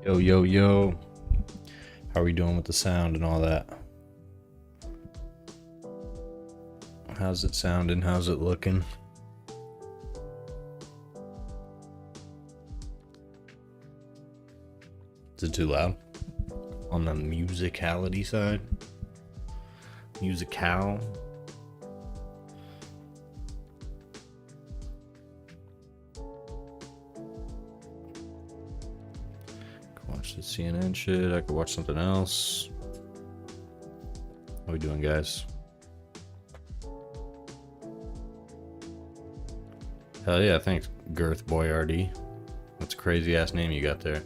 Yo, yo, yo. How are we doing with the sound and all that? How's it sounding? How's it looking? Is it too loud? On the musicality side? Musical? Watch the CNN shit. I could watch something else. How we doing, guys? Hell yeah, thanks, Girth Boyardee. That's a crazy ass name you got there.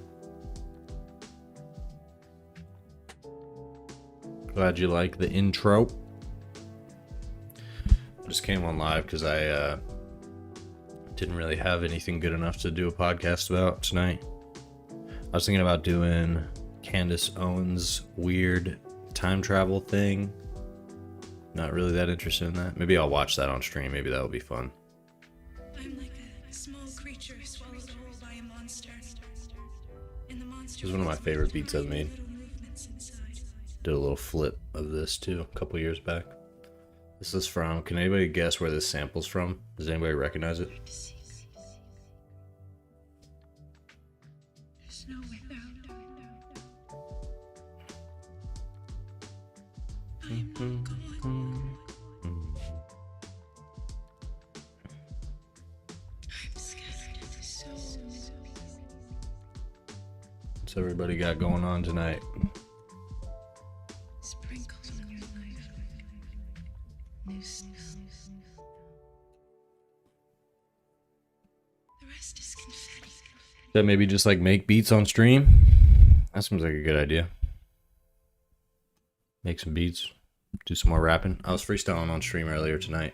Glad you like the intro. Just came on live because I didn't really have anything good enough to do a podcast about tonight. I was thinking about doing Candace Owens' weird time travel thing. Not really that interested in that. Maybe I'll watch that on stream. Maybe that'll be fun. I'm like a small creature swallowed whole by a monster. And the monster This is one of my favorite beats I've made. Did a little flip of this too a couple years back. This is from, can anybody guess where this sample's from? Does anybody recognize it? There's no way out. I'm not going. I'm scared of the soul. What's everybody got going on tonight? Sprinkles on your life. New snow. The rest is confetti. That maybe just like make beats on stream? That seems like a good idea. Make some beats. Do some more rapping. I was freestyling on stream earlier tonight.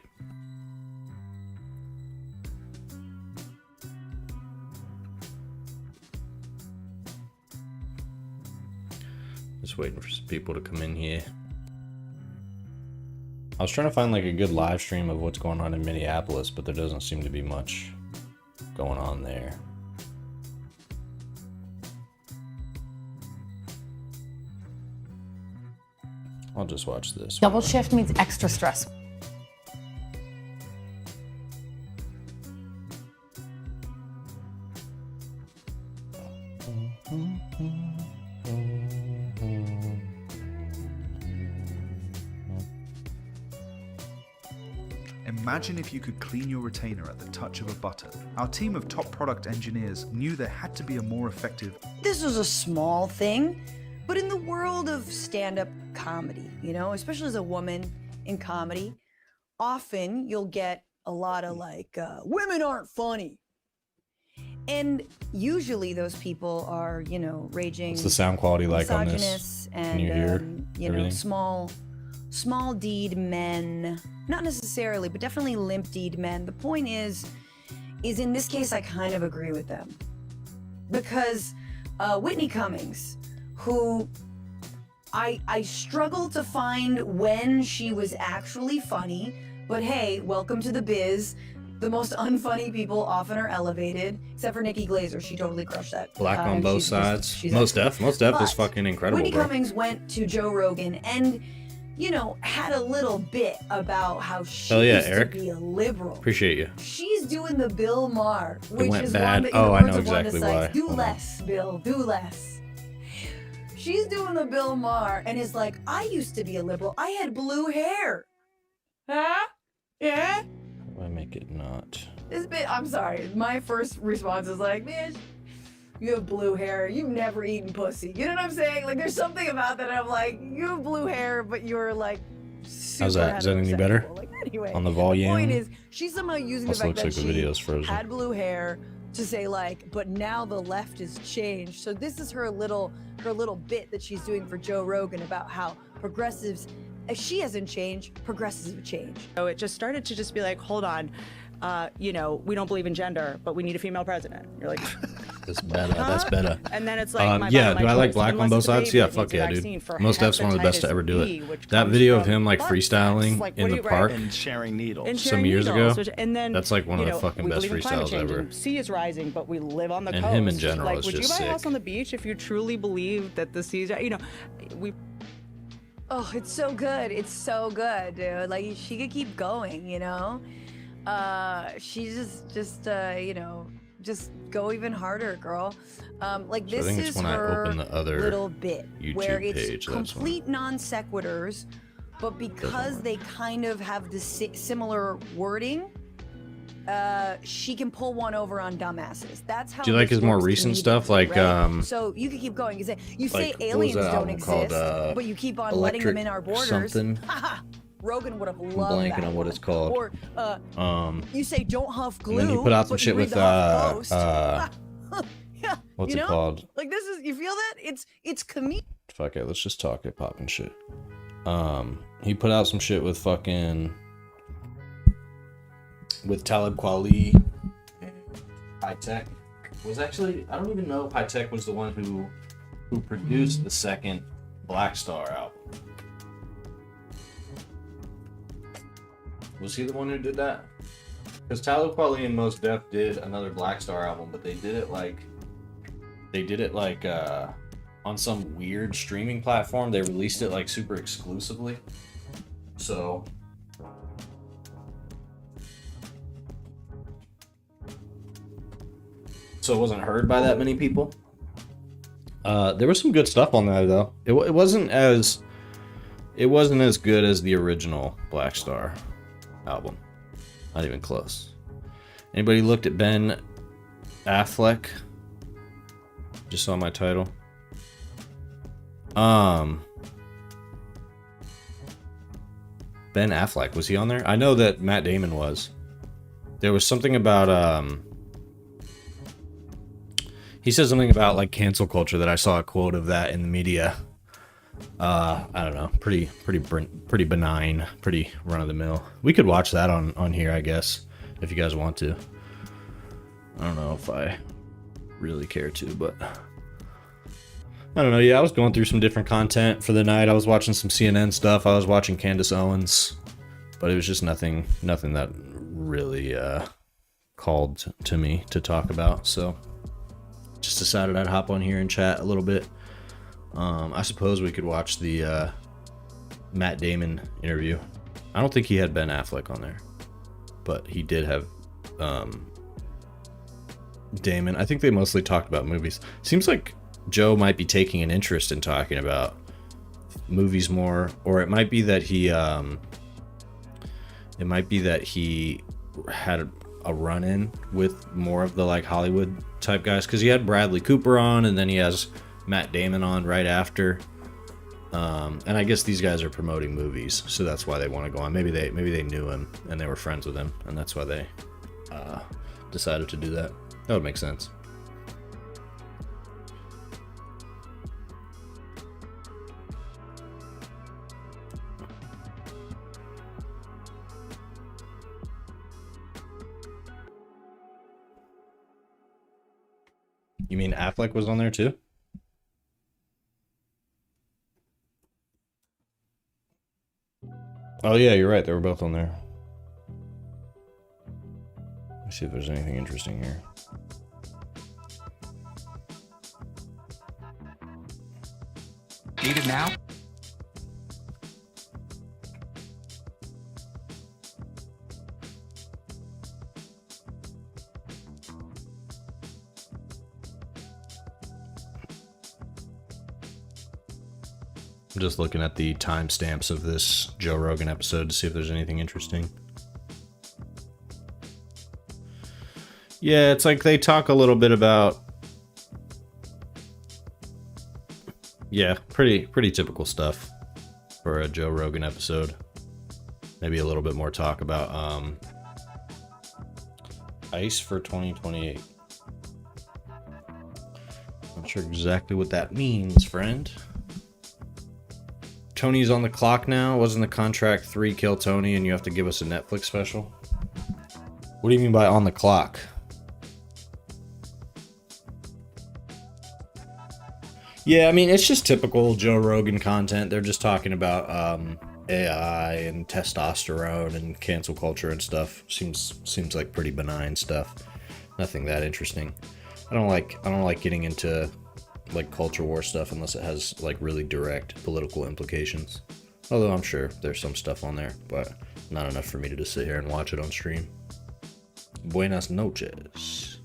Just waiting for some people to come in here. I was trying to find like a good live stream of what's going on in Minneapolis, but there doesn't seem to be much going on there. I'll just watch this. Double shift means extra stress. Imagine if you could clean your retainer at the touch of a button. Our team of top product engineers knew there had to be a more effective. This was a small thing, but in the world of stand-up comedy, you know, especially as a woman in comedy, often you'll get a lot of like, women aren't funny. And usually those people are, you know, raging. What's the sound quality like on this? And, Can you hear you know, everything? small deed men, not necessarily, but definitely limp deed men. The point is in this case, I kind of agree with them because Whitney Cummings, who I struggle to find when she was actually funny, but hey, welcome to the biz. The most unfunny people often are elevated, except for Nikki Glaser. She totally crushed that. Black on both sides. Most Def is fucking incredible, Whitney bro. Cummings went to Joe Rogan and, you know, had a little bit about how she used Eric. to be a liberal. Appreciate you. She's doing the Bill Maher, which went is bad. one that, Oh, I know exactly why. Do less, Bill, do less. She's doing the Bill Maher and is like, I used to be a liberal. I had blue hair. Huh? Yeah? How do I make it not? This bit, I'm sorry. My first response is like, man, you have blue hair. You've never eaten pussy. You know what I'm saying? Like, there's something about that. I'm like, you have blue hair, but you're like, super How's that? Is that any better? heterosexual. Like, anyway, On the volume? The point is, she's somehow using the Also fact looks that like the she video's frozen. had blue hair to say like, but now the left has changed. So this is her little bit that she's doing for Joe Rogan about how progressives, if she hasn't changed, progressives have changed. So it just started to just be like, hold on, you know, we don't believe in gender, but we need a female president. You're like, That's better. That's better. And then it's like, my yeah, body, do I like choice. black on Unless both it's a sides? baby Yeah, that fuck needs a yeah, vaccine dude. for Most Def's one of the best to hepatitis ever do B, it. which That comes video of from him like butt freestyling sex. Like, in what do the you- park And sharing needles. and some sharing years needles, ago, and then, that's like one of you the know, fucking we best believe in climate freestyles change, ever. and sea is rising, but we live on the And coast. him in general like, is would just you buy a house sick. on the beach if you truly believed that the seas? You know, we. Oh, it's so good. It's so good, dude. Like she could keep going, you know. She just you know, just go even harder, girl. Like So I this think it's is when I her open the other little bit YouTube where it's page, that's when- complete non sequiturs, but because they kind of have the similar wording, she can pull one over on dumbasses. That's how. Do you like this his more works recent comedically, stuff, like, right? So you could keep going. You say like, what was aliens that don't album exist, called, but you keep on letting them in our borders. something? Haha. Rogan would have I'm loved blanking that on what one. it's called. Or you say don't huff glue. And then he put out some but you shit read with the Huff Post. Yeah, what's you it know? called? Like this is, you feel that? It's comedic. Fuck it, let's just talk hip hop and shit. He put out some shit with fucking with Talib Kweli. High Tech was actually, I don't even know if High Tech was the one who produced the second Black Star album. Was he the one who did that? Because Talib Kweli and Mos Def did another Black Star album, but they did it like on some weird streaming platform. They released it like super exclusively. So it wasn't heard by that many people. There was some good stuff on that though. It wasn't as good as the original Black Star album. Not even close. Anybody looked at Ben Affleck? Just saw my title. Ben Affleck, was he on there? I know that Matt Damon was. There was something about he said something about like cancel culture that I saw a quote of that in the media. I don't know, pretty benign, pretty run of the mill. We could watch that on here, I guess, if you guys want to. I don't know if I really care to, but I don't know. Yeah, I was going through some different content for the night. I was watching some CNN stuff. I was watching Candace Owens, but it was just nothing that really called to me to talk about. So just decided I'd hop on here and chat a little bit. I suppose we could watch the Matt Damon interview. I don't think he had Ben Affleck on there, but he did have Damon. I think they mostly talked about movies. Seems like Joe might be taking an interest in talking about movies more, or it might be that he had a run-in with more of the like Hollywood type guys, because he had Bradley Cooper on, and then he has Matt Damon on right after. And I guess these guys are promoting movies, so that's why they want to go on. Maybe they knew him and they were friends with him, and that's why they decided to do that. That would make sense. You mean Affleck was on there too? Oh yeah, you're right. They were both on there. Let's see if there's anything interesting here. Need it now? I'm just looking at the timestamps of this Joe Rogan episode to see if there's anything interesting. Yeah, it's like they talk a little bit about, yeah, pretty typical stuff for a Joe Rogan episode. Maybe a little bit more talk about ICE for 2028. Not sure exactly what that means, friend. Tony's on the clock now. Wasn't the contract 3 kill Tony and you have to give us a Netflix special? What do you mean by on the clock? Yeah, I mean, it's just typical Joe Rogan content. They're just talking about AI and testosterone and cancel culture and stuff. Seems like pretty benign stuff. Nothing that interesting. I don't like getting into like culture war stuff unless it has like really direct political implications. Although I'm sure there's some stuff on there, but not enough for me to just sit here and watch it on stream. Buenas noches.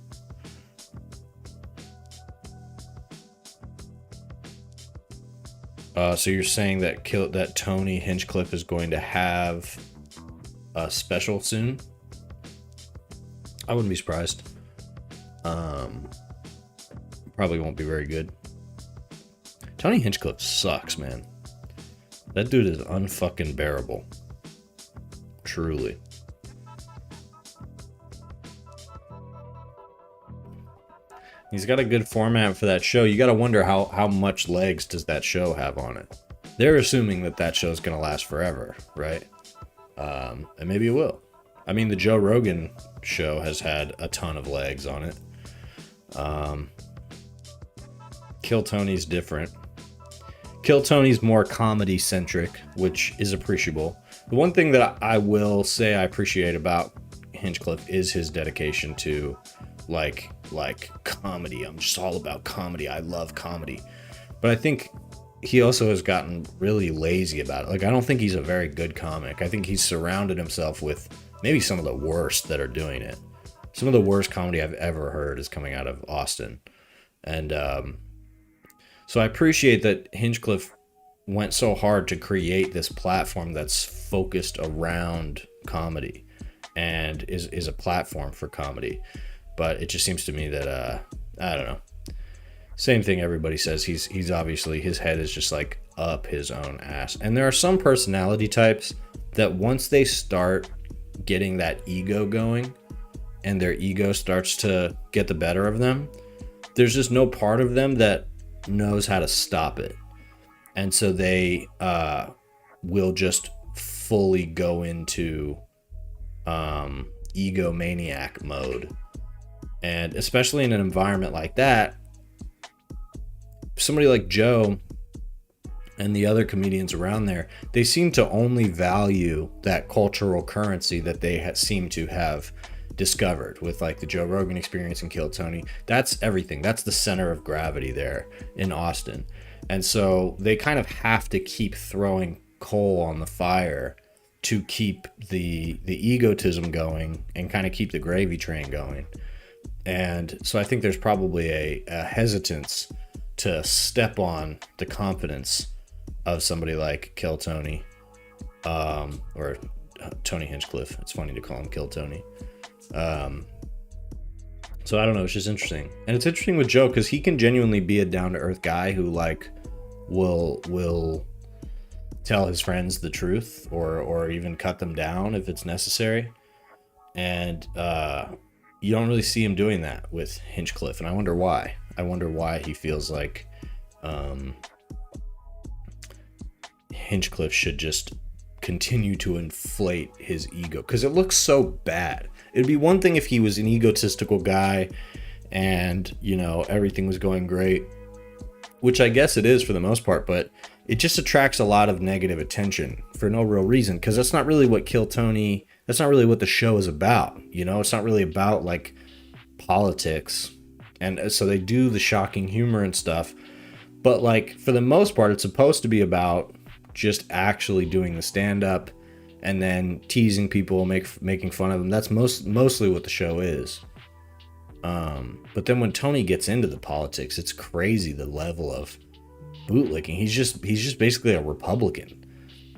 So you're saying that Tony Hinchcliffe is going to have a special soon? I wouldn't be surprised. Probably won't be very good. Tony Hinchcliffe sucks, man. That dude is unfucking bearable. Truly. He's got a good format for that show. You got to wonder how much legs does that show have on it. They're assuming that show is going to last forever, right? And maybe it will. I mean, the Joe Rogan show has had a ton of legs on it. Kill Tony's different. Kill Tony's more comedy centric, which is appreciable. The one thing that I will say I appreciate about Hinchcliffe is his dedication to like comedy. I'm just all about comedy. I love comedy. But I think he also has gotten really lazy about it. Like, I don't think he's a very good comic. I think he's surrounded himself with maybe some of the worst that are doing it. Some of the worst comedy I've ever heard is coming out of Austin. And so I appreciate that Hinchcliffe went so hard to create this platform that's focused around comedy and is a platform for comedy. But it just seems to me that, I don't know. Same thing everybody says. He's obviously, his head is just like up his own ass. And there are some personality types that once they start getting that ego going and their ego starts to get the better of them, there's just no part of them that knows how to stop it. And so they will just fully go into egomaniac mode. And especially in an environment like that, somebody like Joe and the other comedians around there, they seem to only value that cultural currency that they seem to have discovered with like the Joe Rogan Experience and Kill Tony. That's everything. That's the center of gravity there in Austin. And so they kind of have to keep throwing coal on the fire to keep the egotism going and kind of keep the gravy train going. And so I think there's probably a hesitance to step on the confidence of somebody like Kill Tony, or Tony Hinchcliffe. It's funny to call him Kill Tony. So I don't know, it's just interesting. And it's interesting with Joe because he can genuinely be a down-to-earth guy who like will tell his friends the truth or even cut them down if it's necessary. And you don't really see him doing that with Hinchcliffe, and I wonder why. I wonder why he feels like Hinchcliffe should just continue to inflate his ego, because it looks so bad. It'd be one thing if he was an egotistical guy and, you know, everything was going great, which I guess it is for the most part, but it just attracts a lot of negative attention for no real reason, because that's not really what Kill Tony, that's not really what the show is about, you know? It's not really about, like, politics, and so they do the shocking humor and stuff, but, like, for the most part, it's supposed to be about just actually doing the stand-up and then teasing people, making fun of them. That's mostly what the show is. But then when Tony gets into the politics, it's crazy the level of bootlicking. He's just basically a Republican.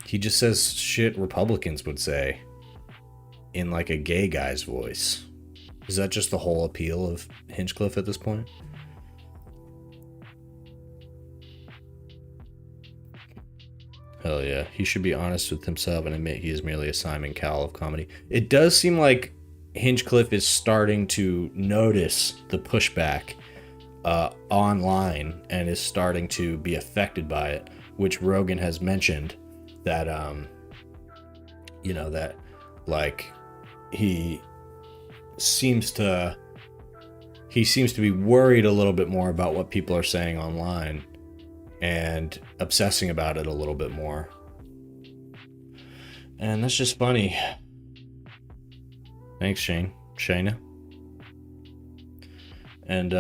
He just says shit Republicans would say in like a gay guy's voice. Is that just the whole appeal of Hinchcliffe at this point? Hell yeah. He should be honest with himself and admit he is merely a Simon Cowell of comedy. It does seem like Hinchcliffe is starting to notice the pushback online and is starting to be affected by it, which Rogan has mentioned that, you know, that like he seems to be worried a little bit more about what people are saying online and obsessing about it a little bit more. And that's just funny. Thanks, Shayna. And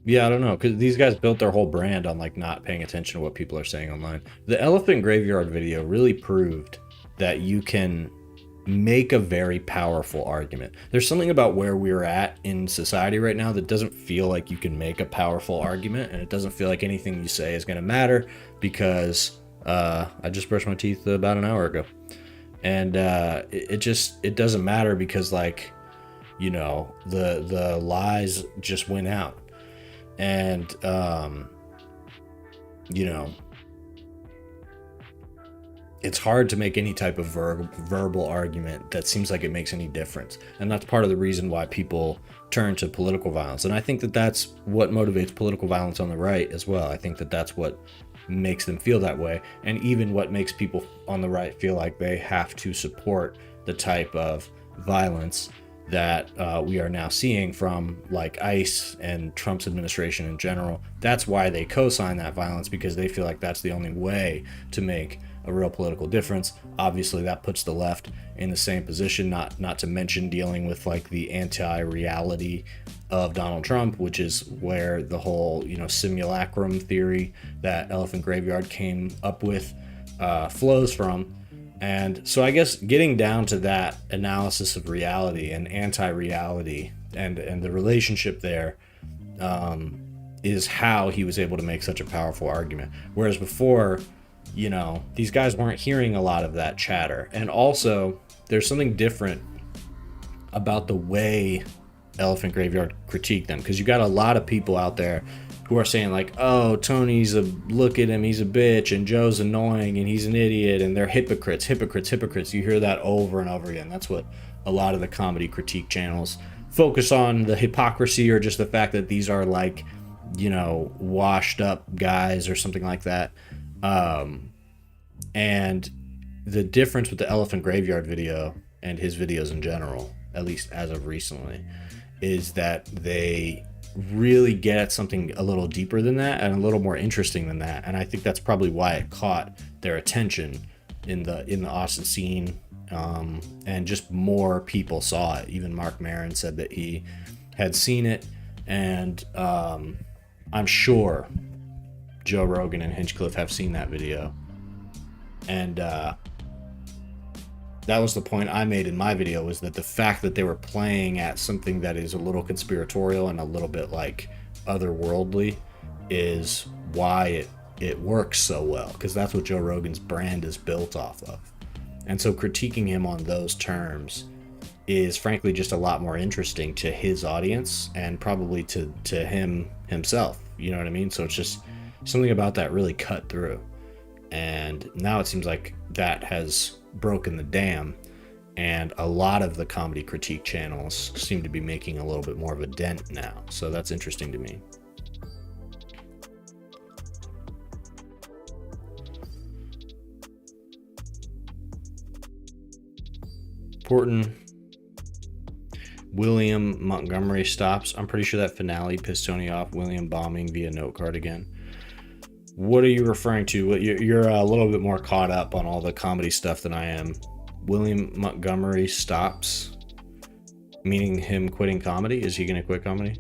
yeah, I don't know, because these guys built their whole brand on like not paying attention to what people are saying online. The elephant graveyard video really proved that you can make a very powerful argument. There's something about where we're at in society right now that doesn't feel like you can make a powerful argument, and it doesn't feel like anything you say is going to matter, because I just brushed my teeth about an hour ago, and it doesn't matter, because like, you know, the lies just went out, and you know, it's hard to make any type of verbal argument that seems like it makes any difference. And that's part of the reason why people turn to political violence. And I think that that's what motivates political violence on the right as well. I think that that's what makes them feel that way. And even what makes people on the right feel like they have to support the type of violence that we are now seeing from like ICE and Trump's administration in general. That's why they co-sign that violence, because they feel like that's the only way to make a real political difference. Obviously that puts the left in the same position, not to mention dealing with like the anti-reality of Donald Trump, which is where the whole, you know, simulacrum theory that Elephant Graveyard came up with flows from. And so I guess getting down to that analysis of reality and anti-reality and the relationship there is how he was able to make such a powerful argument. Whereas before, you know, these guys weren't hearing a lot of that chatter. And also, there's something different about the way Elephant Graveyard critiqued them, because you got a lot of people out there who are saying like, oh, Tony's look at him, he's a bitch, and Joe's annoying, and he's an idiot, and they're hypocrites. You hear that over and over again. That's what a lot of the comedy critique channels focus on, the hypocrisy, or just the fact that these are like, you know, washed up guys or something like that. And the difference with the Elephant Graveyard video and his videos in general, at least as of recently, is that they really get at something a little deeper than that and a little more interesting than that. And I think that's probably why it caught their attention in the Austin scene, and just more people saw it. Even Mark Maron said that he had seen it, and I'm sure Joe Rogan and Hinchcliffe have seen that video. And that was the point I made in my video, was that the fact that they were playing at something that is a little conspiratorial and a little bit like otherworldly is why it works so well, because that's what Joe Rogan's brand is built off of. And so critiquing him on those terms is frankly just a lot more interesting to his audience, and probably to him himself, you know what I mean? So it's just something about that really cut through. And now it seems like that has broken the dam, and a lot of the comedy critique channels seem to be making a little bit more of a dent now. So that's interesting to me. Important. William Montgomery stops. I'm pretty sure that finale pissed Tony off. William bombing via note card again. What are you referring to? You're a little bit more caught up on all the comedy stuff than I am. William Montgomery stops, meaning him quitting comedy? Is he going to quit comedy?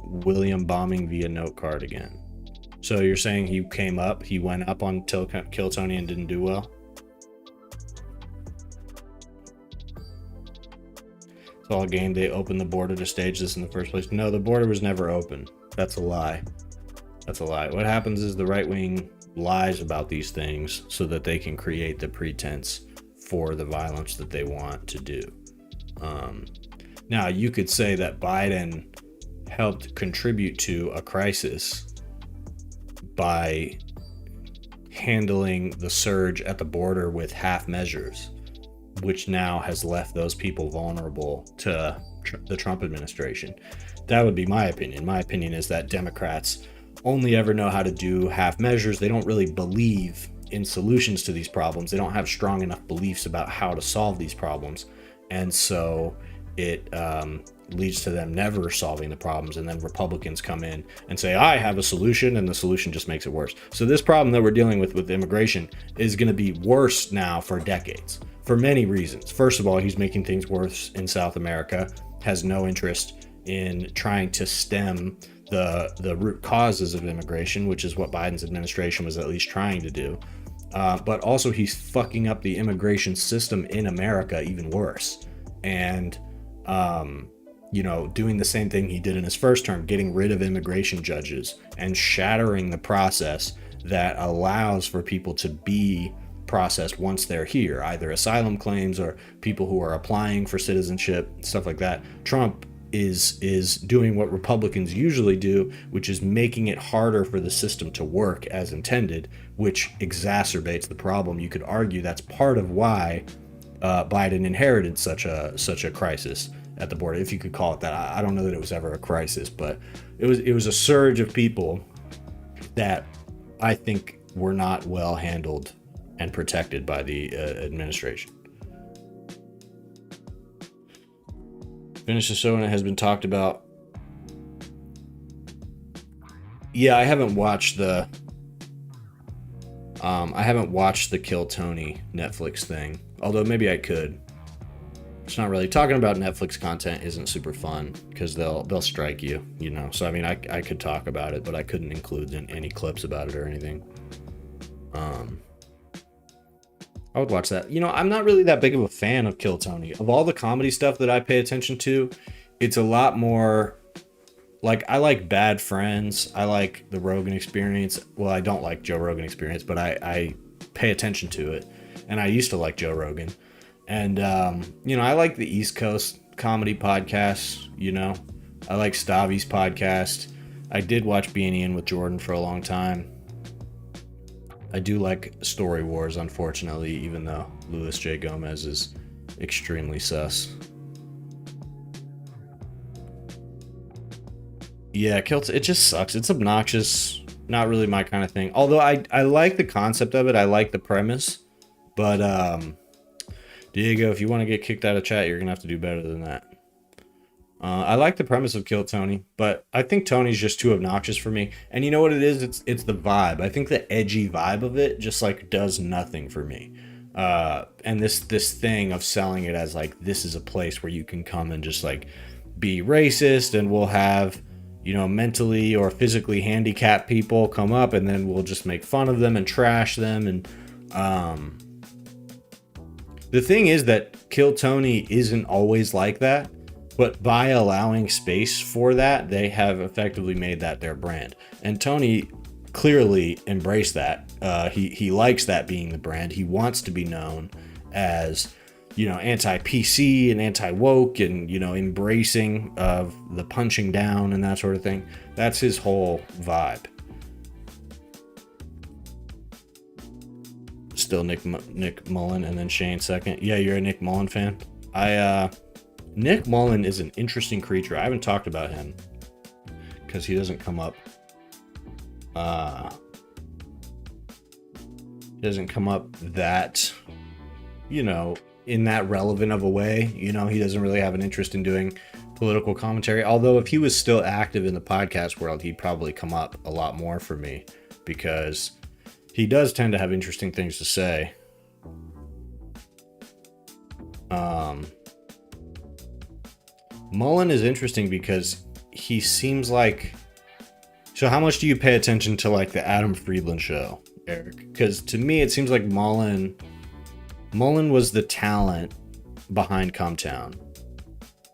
William bombing via note card again. So you're saying he came up, he went up on Kill Tony and didn't do well? It's all a game. They opened the border to stage this in the first place. No, the border was never open. That's a lie. That's a lie. What happens is the right wing lies about these things so that they can create the pretense for the violence that they want to do. Now, you could say that Biden helped contribute to a crisis by handling the surge at the border with half measures, which now has left those people vulnerable to the Trump administration. That would be my opinion. My opinion is that Democrats only ever know how to do half measures. They don't really believe in solutions to these problems. They don't have strong enough beliefs about how to solve these problems. And so it leads to them never solving the problems, and then Republicans come in and say, I have a solution, and the solution just makes it worse. So this problem that we're dealing with immigration is going to be worse now for decades, for many reasons. First of all, he's making things worse in South America, has no interest in trying to stem the root causes of immigration, which is what Biden's administration was at least trying to do. But also he's fucking up the immigration system in America even worse. And, you know, doing the same thing he did in his first term, getting rid of immigration judges and shattering the process that allows for people to be processed once they're here, either asylum claims or people who are applying for citizenship, stuff like that. Trump is doing what Republicans usually do, which is making it harder for the system to work as intended, which exacerbates the problem. You could argue that's part of why Biden inherited such a crisis at the border, if you could call it that. I don't know that it was ever a crisis, but it was a surge of people that I think were not well handled and protected by the administration. Finish the show and it has been talked about. Yeah, I haven't watched the Kill Tony Netflix thing, although maybe I could. It's not really talking about Netflix content isn't super fun because they'll strike you, you know. So I mean, I could talk about it, but I couldn't include any clips about it or anything. I would watch that. You know, I'm not really that big of a fan of Kill Tony. Of all the comedy stuff that I pay attention to, it's a lot more like, I like Bad Friends. I like the Rogan Experience. Well, I don't like Joe Rogan Experience, but I pay attention to it. And I used to like Joe Rogan. And, you know, I like the East Coast comedy podcasts, you know. I like Stavi's podcast. I did watch Being Ian with Jordan for a long time. I do like Story Wars, unfortunately, even though Luis J. Gomez is extremely sus. Yeah, it just sucks. It's obnoxious. Not really my kind of thing. Although I like the concept of it. I like the premise. But, Diego, if you want to get kicked out of chat, you're going to have to do better than that. I like the premise of Kill Tony, but I think Tony's just too obnoxious for me. And you know what it is? It's the vibe. I think the edgy vibe of it just like does nothing for me. And this thing of selling it as like, this is a place where you can come and just like be racist, and we'll have, you know, mentally or physically handicapped people come up, and then we'll just make fun of them and trash them. And the thing is that Kill Tony isn't always like that. But by allowing space for that, they have effectively made that their brand. And Tony clearly embraced that. He likes that being the brand. He wants to be known as, you know, anti-PC and anti-woke and, you know, embracing of the punching down and that sort of thing. That's his whole vibe. Still Nick Mullen and then Shane second. Yeah, you're a Nick Mullen fan. Nick Mullen is an interesting creature. I haven't talked about him because he doesn't come up. He doesn't come up that, you know, in that relevant of a way. You know, he doesn't really have an interest in doing political commentary. Although if he was still active in the podcast world, he'd probably come up a lot more for me because he does tend to have interesting things to say. Mullen is interesting because he seems like... So how much do you pay attention to like the Adam Friedland show, Eric? Because to me it seems like Mullen was the talent behind Cumtown.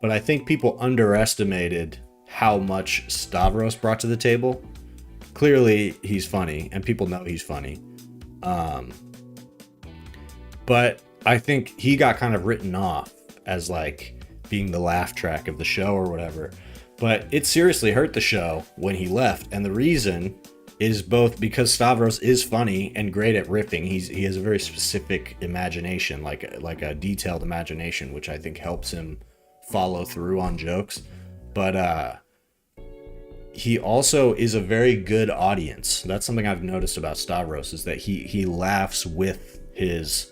But I think people underestimated how much Stavros brought to the table. Clearly he's funny and people know he's funny. But I think he got kind of written off as like being the laugh track of the show or whatever. But it seriously hurt the show when he left. And the reason is both because Stavros is funny and great at riffing. He has a very specific imagination, like a detailed imagination, which I think helps him follow through on jokes. But he also is a very good audience. That's something I've noticed about Stavros, is that he laughs with his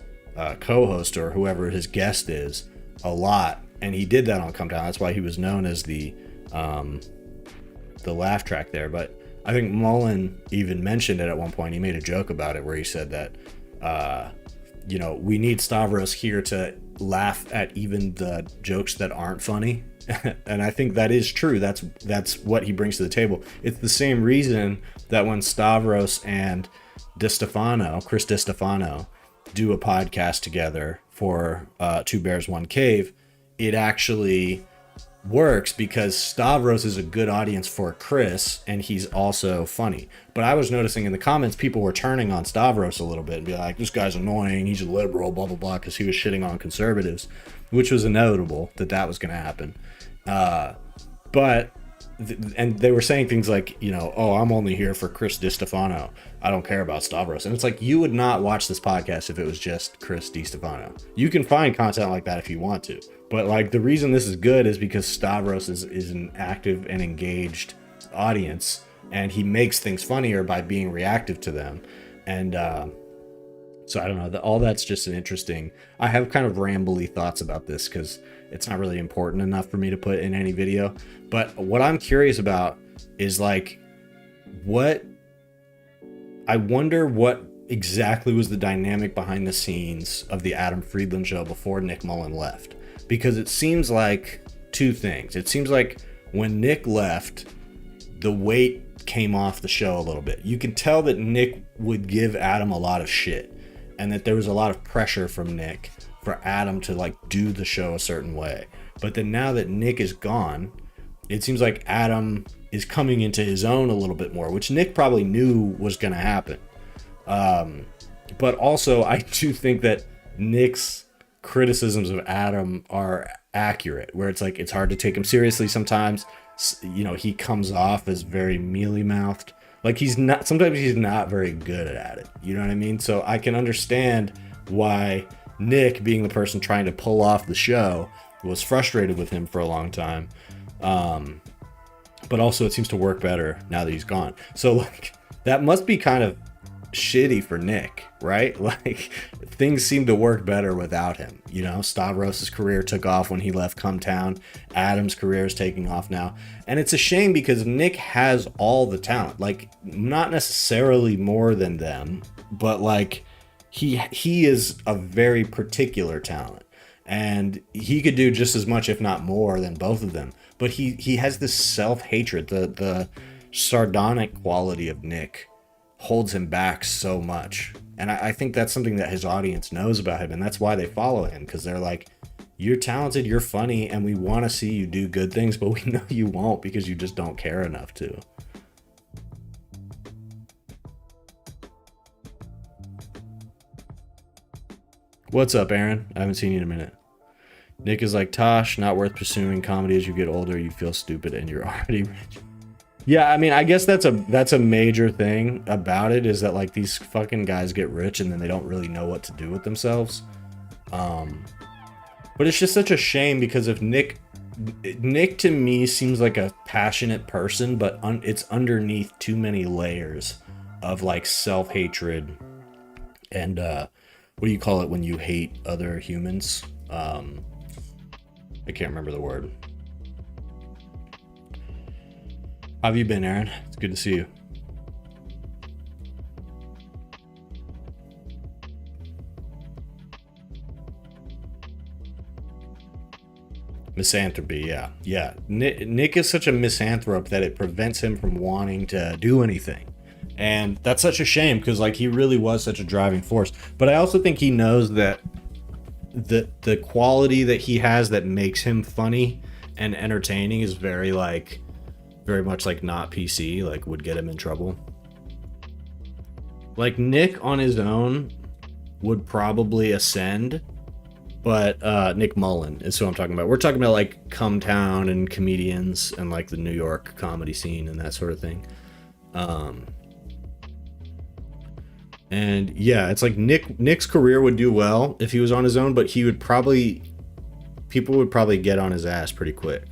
co-host or whoever his guest is a lot. and he did that on Come Down. That's why he was known as the laugh track there. But I think Mullen even mentioned it at one point. He made a joke about it where he said that, you know, we need Stavros here to laugh at even the jokes that aren't funny. And I think that is true. That's what he brings to the table. It's the same reason that when Stavros and Chris DiStefano do a podcast together for Two Bears, One Cave, it actually works because Stavros is a good audience for Chris, and he's also funny. But I was noticing in the comments, people were turning on Stavros a little bit and be like, this guy's annoying, he's a liberal, blah, blah, blah, because he was shitting on conservatives, which was inevitable that was going to happen. And they were saying things like, you know, oh, I'm only here for Chris DiStefano. I don't care about Stavros. And it's like, you would not watch this podcast if it was just Chris DiStefano. You can find content like that if you want to. But like, the reason this is good is because Stavros is an active and engaged audience, and he makes things funnier by being reactive to them. And so I don't know, all that's just an interesting, I have kind of rambly thoughts about this because it's not really important enough for me to put in any video. But what I'm curious about is like, I wonder what exactly was the dynamic behind the scenes of the Adam Friedland show before Nick Mullen left. Because it seems like two things. It seems like when Nick left, the weight came off the show a little bit. You can tell that Nick would give Adam a lot of shit, and that there was a lot of pressure from Nick for Adam to like do the show a certain way. But then now that Nick is gone, it seems like Adam is coming into his own a little bit more, which Nick probably knew was going to happen. But also, I do think that Nick's criticisms of Adam are accurate, where it's like, it's hard to take him seriously sometimes. You know, he comes off as very mealy-mouthed. Like, sometimes he's not very good at it. You know what I mean? So I can understand why Nick, being the person trying to pull off the show, was frustrated with him for a long time. But also it seems to work better now that he's gone. So like, that must be kind of shitty for Nick, right? Like, things seem to work better without him. You know, Stavros' career took off when he left Come Town. Adam's career is taking off now. And it's a shame because Nick has all the talent. Like, not necessarily more than them, but like, he is a very particular talent. And he could do just as much, if not more, than both of them. But he has this self-hatred. The sardonic quality of Nick holds him back so much. And I think that's something that his audience knows about him. And that's why they follow him. Because they're like, you're talented, you're funny, and we want to see you do good things. But we know you won't because you just don't care enough to. What's up, Aaron? I haven't seen you in a minute. Nick is like, Tosh, not worth pursuing. Comedy as you get older, you feel stupid and you're already rich. Yeah, I mean, I guess that's a major thing about it, is that like these fucking guys get rich and then they don't really know what to do with themselves. But it's just such a shame because if Nick to me seems like a passionate person, but it's underneath too many layers of like self-hatred and what do you call it when you hate other humans? I can't remember the word. How have you been, Aaron? It's good to see you. Misanthropy, yeah. Nick is such a misanthrope that it prevents him from wanting to do anything. And that's such a shame because like he really was such a driving force. But I also think he knows that the quality that he has that makes him funny and entertaining is very much like not PC, like would get him in trouble. Like Nick on his own would probably ascend, but Nick Mullen is who I'm talking about. We're talking about like Come Town and comedians and like the New York comedy scene and that sort of thing. And yeah, it's like Nick's career would do well if he was on his own, but people would probably get on his ass pretty quick.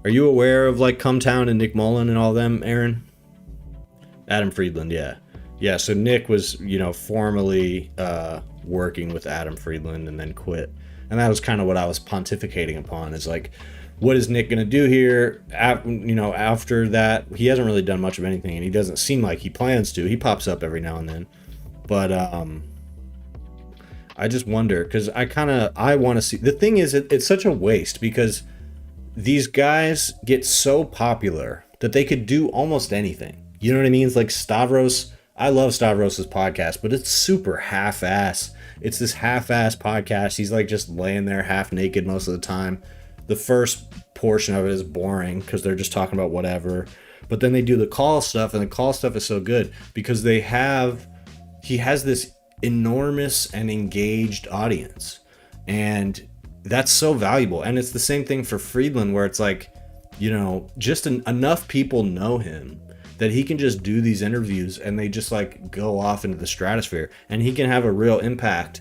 Are you aware of like Come Town and Nick Mullen and all them, Aaron? Adam Friedland, yeah. Yeah, so Nick was, formally working with Adam Friedland and then quit. And that was kind of what I was pontificating upon, is like, what is Nick going to do here? After that, he hasn't really done much of anything, and he doesn't seem like he plans to. He pops up every now and then. But I just wonder, because I want to see. The thing is, it's such a waste, because these guys get so popular that they could do almost anything. You know what I mean? It's like Stavros. I love Stavros's podcast, but it's super half-ass. It's this half-ass podcast. He's like just laying there half naked most of the time. The first portion of it is boring because they're just talking about whatever. But then they do the call stuff, and the call stuff is so good because he has this enormous and engaged audience. And that's so valuable. And it's the same thing for Friedland, where it's like, just enough people know him that he can just do these interviews and they just like go off into the stratosphere, and he can have a real impact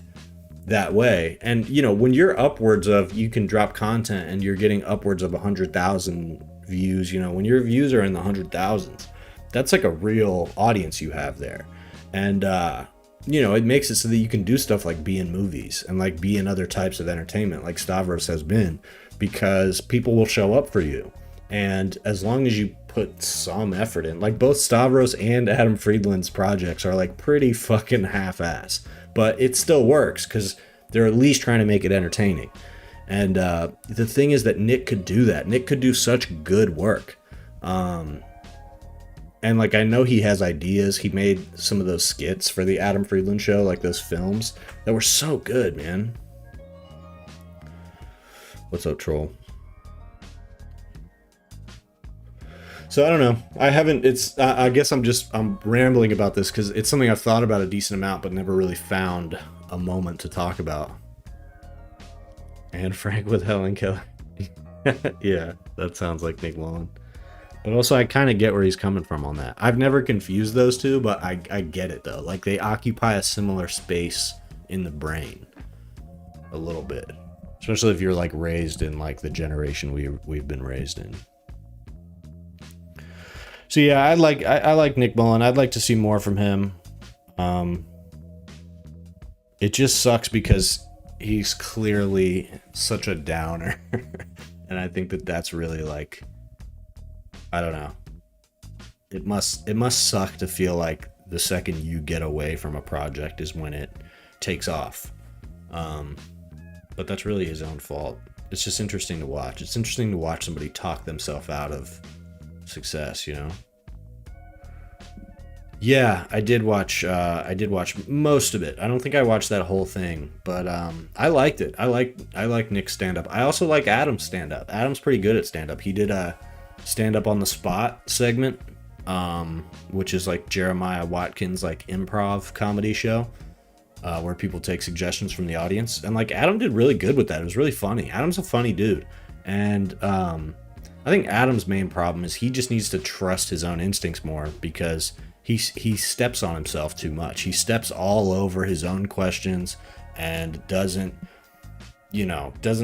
that way. And when you're upwards of, you can drop content and you're getting upwards of 100,000 views, when your views are in the 100,000s, that's like a real audience you have there. And it makes it so that you can do stuff like be in movies and like be in other types of entertainment like Stavros has been, because people will show up for you. And as long as you put some effort in, like both Stavros and Adam Friedland's projects are like pretty fucking half-ass, but it still works because they're at least trying to make it entertaining. And the thing is that Nick could do that. Nick could do such good work. And like, I know he has ideas. He made some of those skits for the Adam Friedland show, like those films that were so good, man. What's up, troll? So I don't know. I guess I'm rambling about this because it's something I've thought about a decent amount, but never really found a moment to talk about. And Frank with Helen Keller. Yeah, that sounds like Nick Mullen. But also, I kind of get where he's coming from on that. I've never confused those two, but I get it though. Like, they occupy a similar space in the brain, a little bit, especially if you're like raised in like the generation we've been raised in. So yeah, I like Nick Mullen. I'd like to see more from him. It just sucks because he's clearly such a downer, and I think that's really like, I don't know. It must suck to feel like the second you get away from a project is when it takes off. But that's really his own fault. It's just interesting to watch. It's interesting to watch somebody talk themselves out of success, Yeah, I did watch most of it. I don't think I watched that whole thing, but I liked it. I like Nick's stand-up. I also like Adam's stand-up. Adam's pretty good at stand-up. He did a stand-up on the spot segment, which is like Jeremiah Watkins' like improv comedy show, where people take suggestions from the audience. And like, Adam did really good with that. It was really funny. Adam's a funny dude. And I think Adam's main problem is he just needs to trust his own instincts more, because he steps on himself too much. He steps all over his own questions and doesn't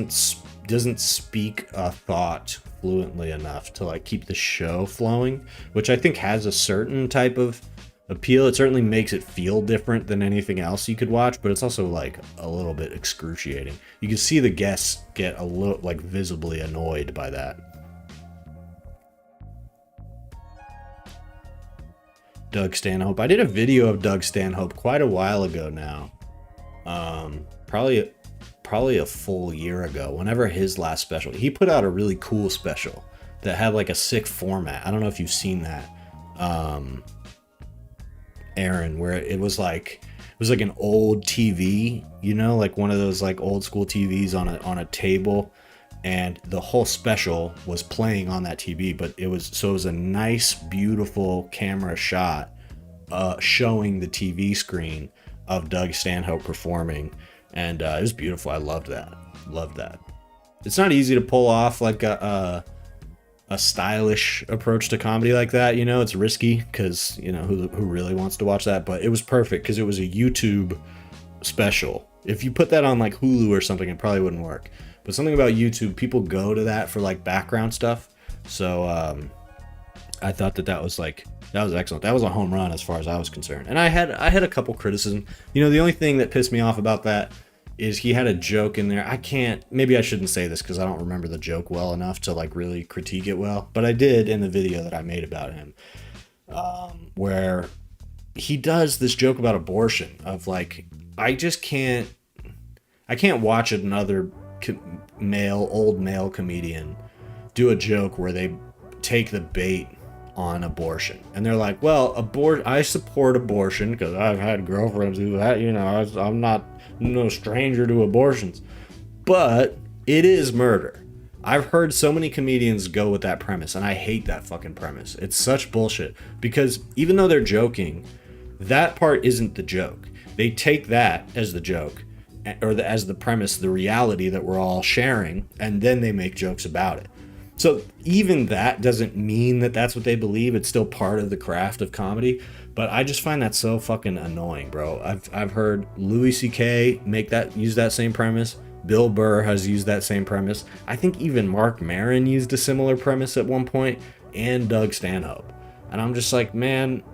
speak a thought fluently enough to like keep the show flowing, which I think has a certain type of appeal. It certainly makes it feel different than anything else you could watch, but it's also like a little bit excruciating. You can see the guests get a little like visibly annoyed by that. Doug Stanhope. I did a video of Doug Stanhope quite a while ago now. Probably a full year ago, whenever his last special. He put out a really cool special that had like a sick format. I don't know if you've seen that, Aaron, where it was like an old TV, like one of those like old school TVs on a table, and the whole special was playing on that TV, but it was a nice, beautiful camera shot showing the TV screen of Doug Stanhope performing, and it was beautiful. I loved that. It's not easy to pull off like a stylish approach to comedy like that, it's risky because who really wants to watch that, but it was perfect because it was a YouTube special. If you put that on like Hulu or something, it probably wouldn't work. But something about YouTube, people go to that for like background stuff. So I thought that was excellent. That was a home run as far as I was concerned. And I had a couple criticisms. The only thing that pissed me off about that is he had a joke in there. Maybe I shouldn't say this because I don't remember the joke well enough to like really critique it well, but I did in the video that I made about him, where he does this joke about abortion of like, I can't watch another old male comedian do a joke where they take the bait on abortion, and they're like, well, I support abortion because I've had girlfriends do that, you know, I'm not no stranger to abortions, but it is murder. I've heard so many comedians go with that premise, and I hate that fucking premise. It's such bullshit, because even though they're joking, that part isn't the joke. They take that as the joke, or as the premise, the reality that we're all sharing, and then they make jokes about it. So even that doesn't mean that that's what they believe. It's still part of the craft of comedy, but I just find that so fucking annoying, bro. I've heard Louis C.K. use that same premise. Bill Burr has used that same premise. I think even Mark Maron used a similar premise at one point, and Doug Stanhope. And I'm just like, man,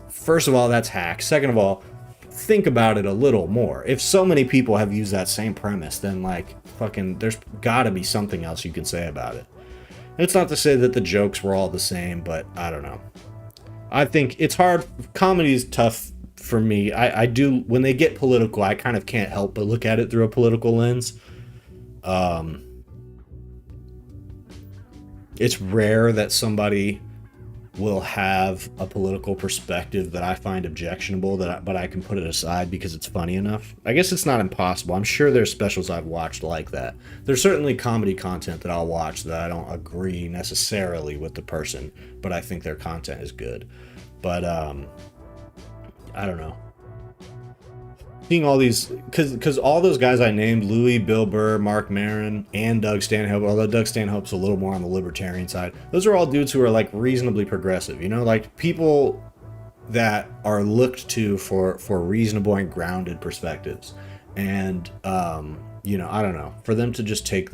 first of all, that's hack. Second of all, think about it a little more. If so many people have used that same premise, then like fucking there's gotta be something else you can say about it. And it's not to say that the jokes were all the same, but I don't know. I think it's hard. Comedy is tough for me. I do, when they get political, I kind of can't help but look at it through a political lens. It's rare that somebody will have a political perspective that I find objectionable, but I can put it aside because it's funny enough. I guess it's not impossible. I'm sure there's specials I've watched like that. There's certainly comedy content that I'll watch that I don't agree necessarily with the person, but I think their content is good. But I don't know. Seeing all these, because all those guys I named, Louis, Bill Burr, Mark Maron, and Doug Stanhope, although Doug Stanhope's a little more on the libertarian side, those are all dudes who are like reasonably progressive, you know, like people that are looked to for reasonable and grounded perspectives. And, you know, I don't know, for them to just take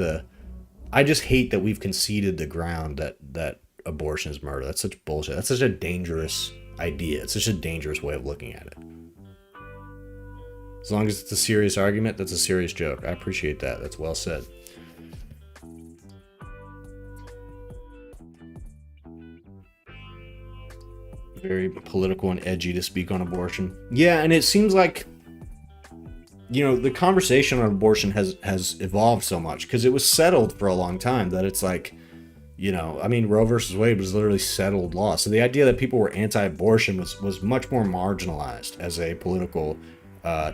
I just hate that we've conceded the ground that abortion is murder. That's such bullshit. That's such a dangerous idea. It's such a dangerous way of looking at it. As long as it's a serious argument, that's a serious joke. I appreciate that. That's well said. Very political and edgy to speak on abortion. Yeah, and it seems like, you know, the conversation on abortion has evolved so much because it was settled for a long time that it's like, you know, I mean, Roe versus Wade was literally settled law. So the idea that people were anti-abortion was much more marginalized as a political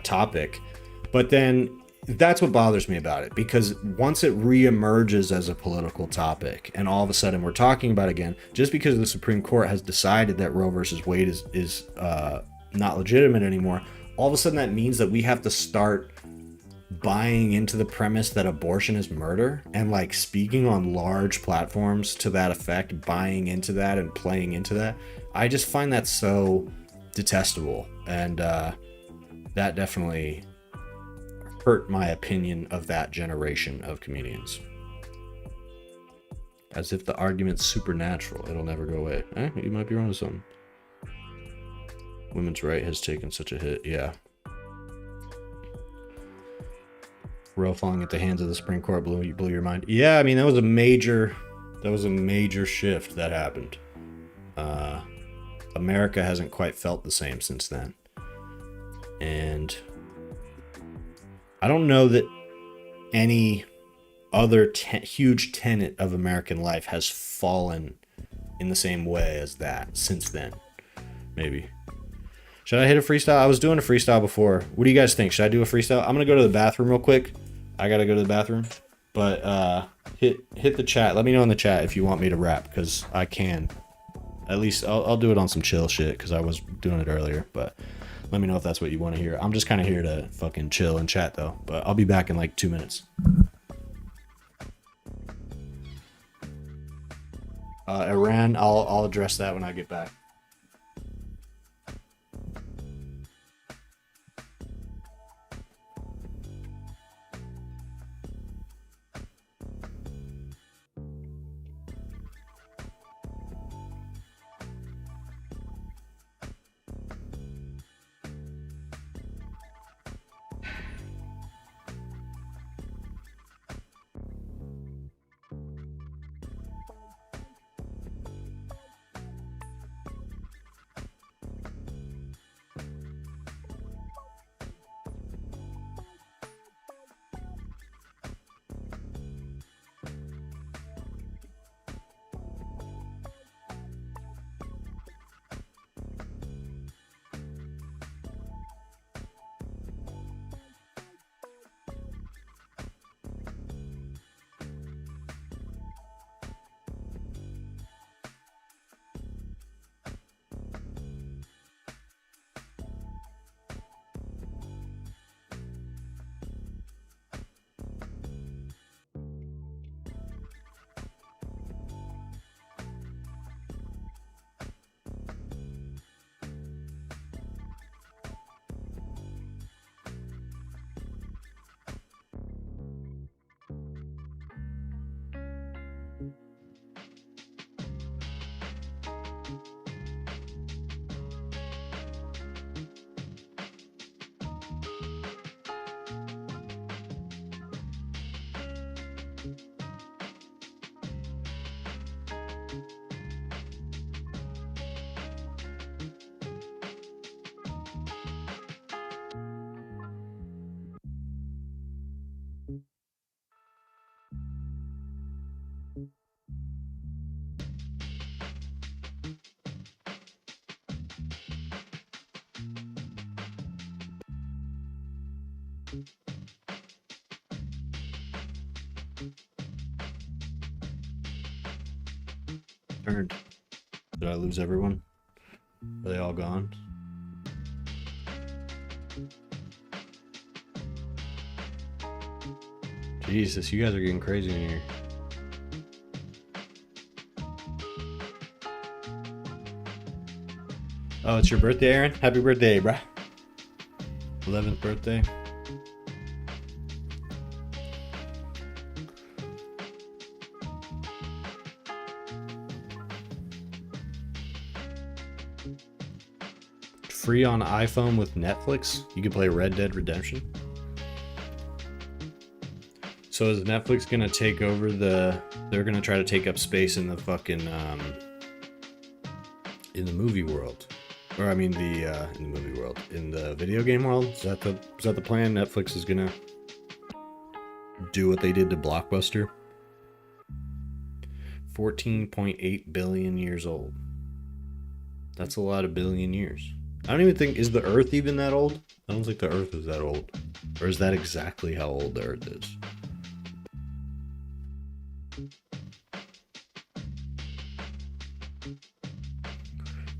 topic. But then that's what bothers me about it, because once it reemerges as a political topic and all of a sudden we're talking about it again, just because the Supreme Court has decided that Roe versus Wade is not legitimate anymore, all of a sudden that means that we have to start buying into the premise that abortion is murder and like speaking on large platforms to that effect, buying into that and playing into that. I just find that so detestable, and that definitely hurt my opinion of that generation of comedians. As if the argument's supernatural, it'll never go away. You might be wrong with something. Women's right has taken such a hit, yeah. Roe falling at the hands of the Supreme Court blew your mind. Yeah, I mean, that was a major shift that happened. America hasn't quite felt the same since then. And I don't know that any other huge tenet of American life has fallen in the same way as that since then. Maybe. Should I hit a freestyle? I was doing a freestyle before. What do you guys think? Should I do a freestyle? I'm going to go to the bathroom real quick. I got to go to the bathroom. But hit the chat. Let me know in the chat if you want me to rap, because I can. At least I'll do it on some chill shit, because I was doing it earlier. But let me know if that's what you want to hear. I'm just kind of here to fucking chill and chat, though. But I'll be back in like 2 minutes. Iran, I'll address that when I get back. Turned. Did I lose everyone? Are they all gone? Jesus, you guys are getting crazy in here. Oh, it's your birthday, Aaron? Happy birthday, bruh. 11th birthday. Free on iPhone with Netflix. You can play Red Dead Redemption. So is Netflix gonna take over the? They're gonna try to take up space in the fucking in the movie world, or I mean the in the movie world, in the video game world. Is that the plan? Netflix is gonna do what they did to Blockbuster. 14.8 billion years old. That's a lot of billion years. I don't even think, is the Earth even that old? I don't think the Earth is that old. Or is that exactly how old the Earth is?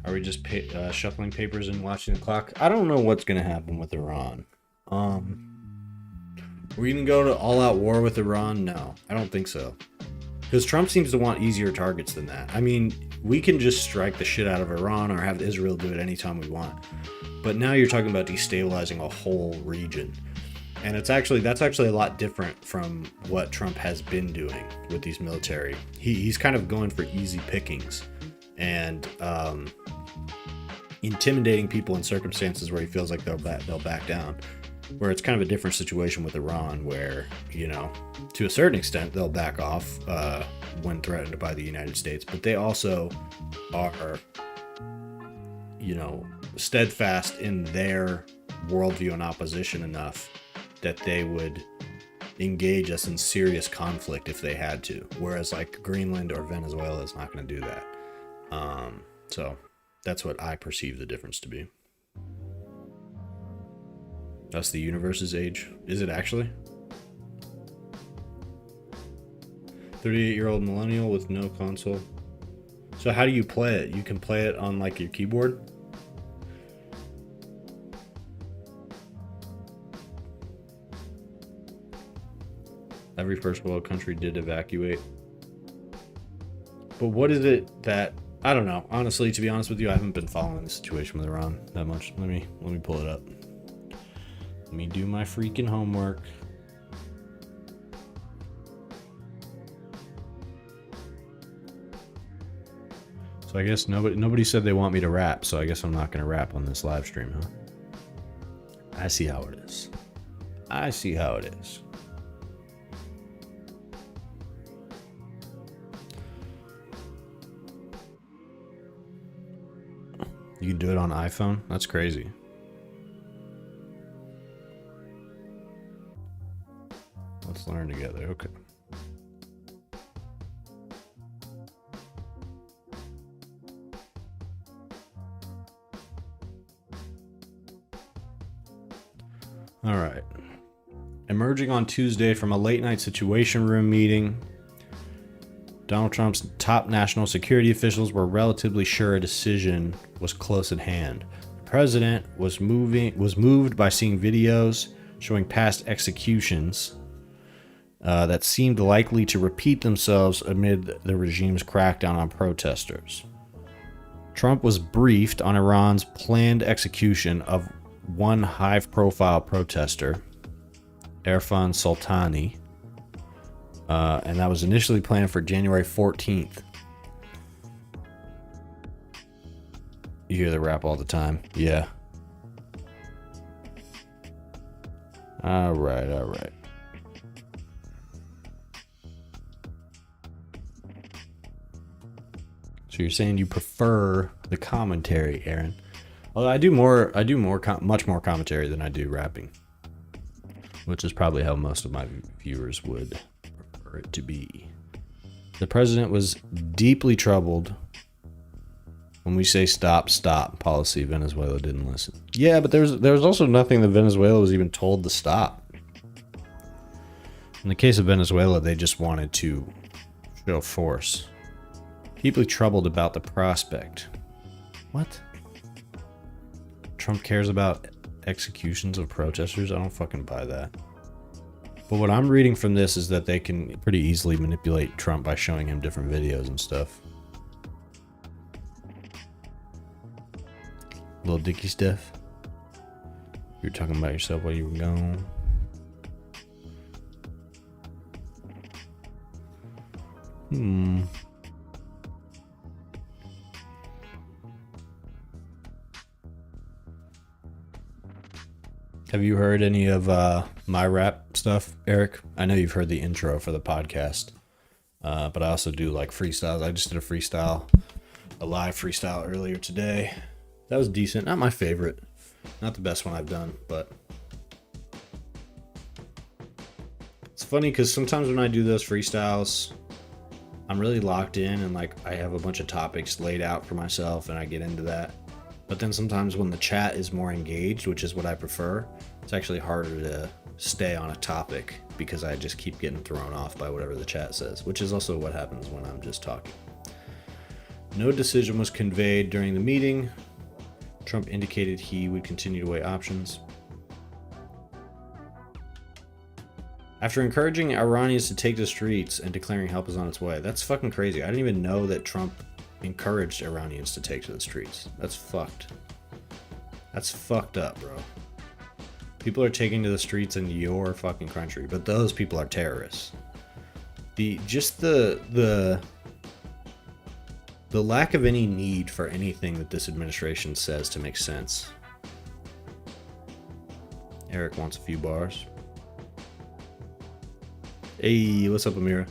Are we just shuffling papers and watching the clock? I don't know what's going to happen with Iran. We can go to all-out war with Iran? No, I don't think so. Because Trump seems to want easier targets than that. I mean, we can just strike the shit out of Iran or have Israel do it anytime we want. But now you're talking about destabilizing a whole region. And that's actually a lot different from what Trump has been doing with these military. He's kind of going for easy pickings and intimidating people in circumstances where he feels like they'll back down. Where it's kind of a different situation with Iran, where, you know, to a certain extent they'll back off when threatened by the United States, but they also are, you know, steadfast in their worldview and opposition enough that they would engage us in serious conflict if they had to. Whereas like Greenland or Venezuela is not going to do that. So that's what I perceive the difference to be. That's the universe's age. Is it actually? 38-year-old millennial with no console. So how do you play it? You can play it on like your keyboard? Every first world country did evacuate. But what is it that, I don't know. Honestly, to be honest with you, I haven't been following the situation with Iran that much. Let me pull it up. Let me do my freaking homework. So I guess nobody said they want me to rap, so I guess I'm not gonna rap on this live stream, huh? I see how it is. I see how it is. You can do it on iPhone? That's crazy. Let's learn together. Okay. All right. Emerging on Tuesday from a late night Situation Room meeting, Donald Trump's top national security officials were relatively sure a decision was close at hand. The president was moved by seeing videos showing past executions that seemed likely to repeat themselves amid the regime's crackdown on protesters. Trump was briefed on Iran's planned execution of one high-profile protester, Irfan Soltani, and that was initially planned for January 14th. You hear the rap all the time. Yeah. All right. So you're saying you prefer the commentary, Aaron? Well, I do much more commentary than I do rapping, which is probably how most of my viewers would prefer it to be. The president was deeply troubled when we say stop policy. Venezuela didn't listen. Yeah, but there was also nothing that Venezuela was even told to stop. In the case of Venezuela, they just wanted to show force. Deeply troubled about the prospect. What? Trump cares about executions of protesters? I don't fucking buy that. But what I'm reading from this is that they can pretty easily manipulate Trump by showing him different videos and stuff. Little Dicky stuff. You were talking about yourself while you were gone. Have you heard any of my rap stuff, Eric? I know you've heard the intro for the podcast, but I also do like freestyles. I just did a live freestyle earlier today. That was decent. Not my favorite. Not the best one I've done, but it's funny because sometimes when I do those freestyles, I'm really locked in and like I have a bunch of topics laid out for myself and I get into that. But then sometimes when the chat is more engaged, which is what I prefer, it's actually harder to stay on a topic because I just keep getting thrown off by whatever the chat says, which is also what happens when I'm just talking. No decision was conveyed during the meeting. Trump indicated he would continue to weigh options. After encouraging Iranians to take to the streets and declaring help is on its way. That's fucking crazy. I didn't even know that Trump encouraged Iranians to take to the streets. That's fucked. That's fucked up, bro. People are taking to the streets in your fucking country, but those people are terrorists. The lack of any need for anything that this administration says to make sense. Eric wants a few bars. Hey, what's up, Amira?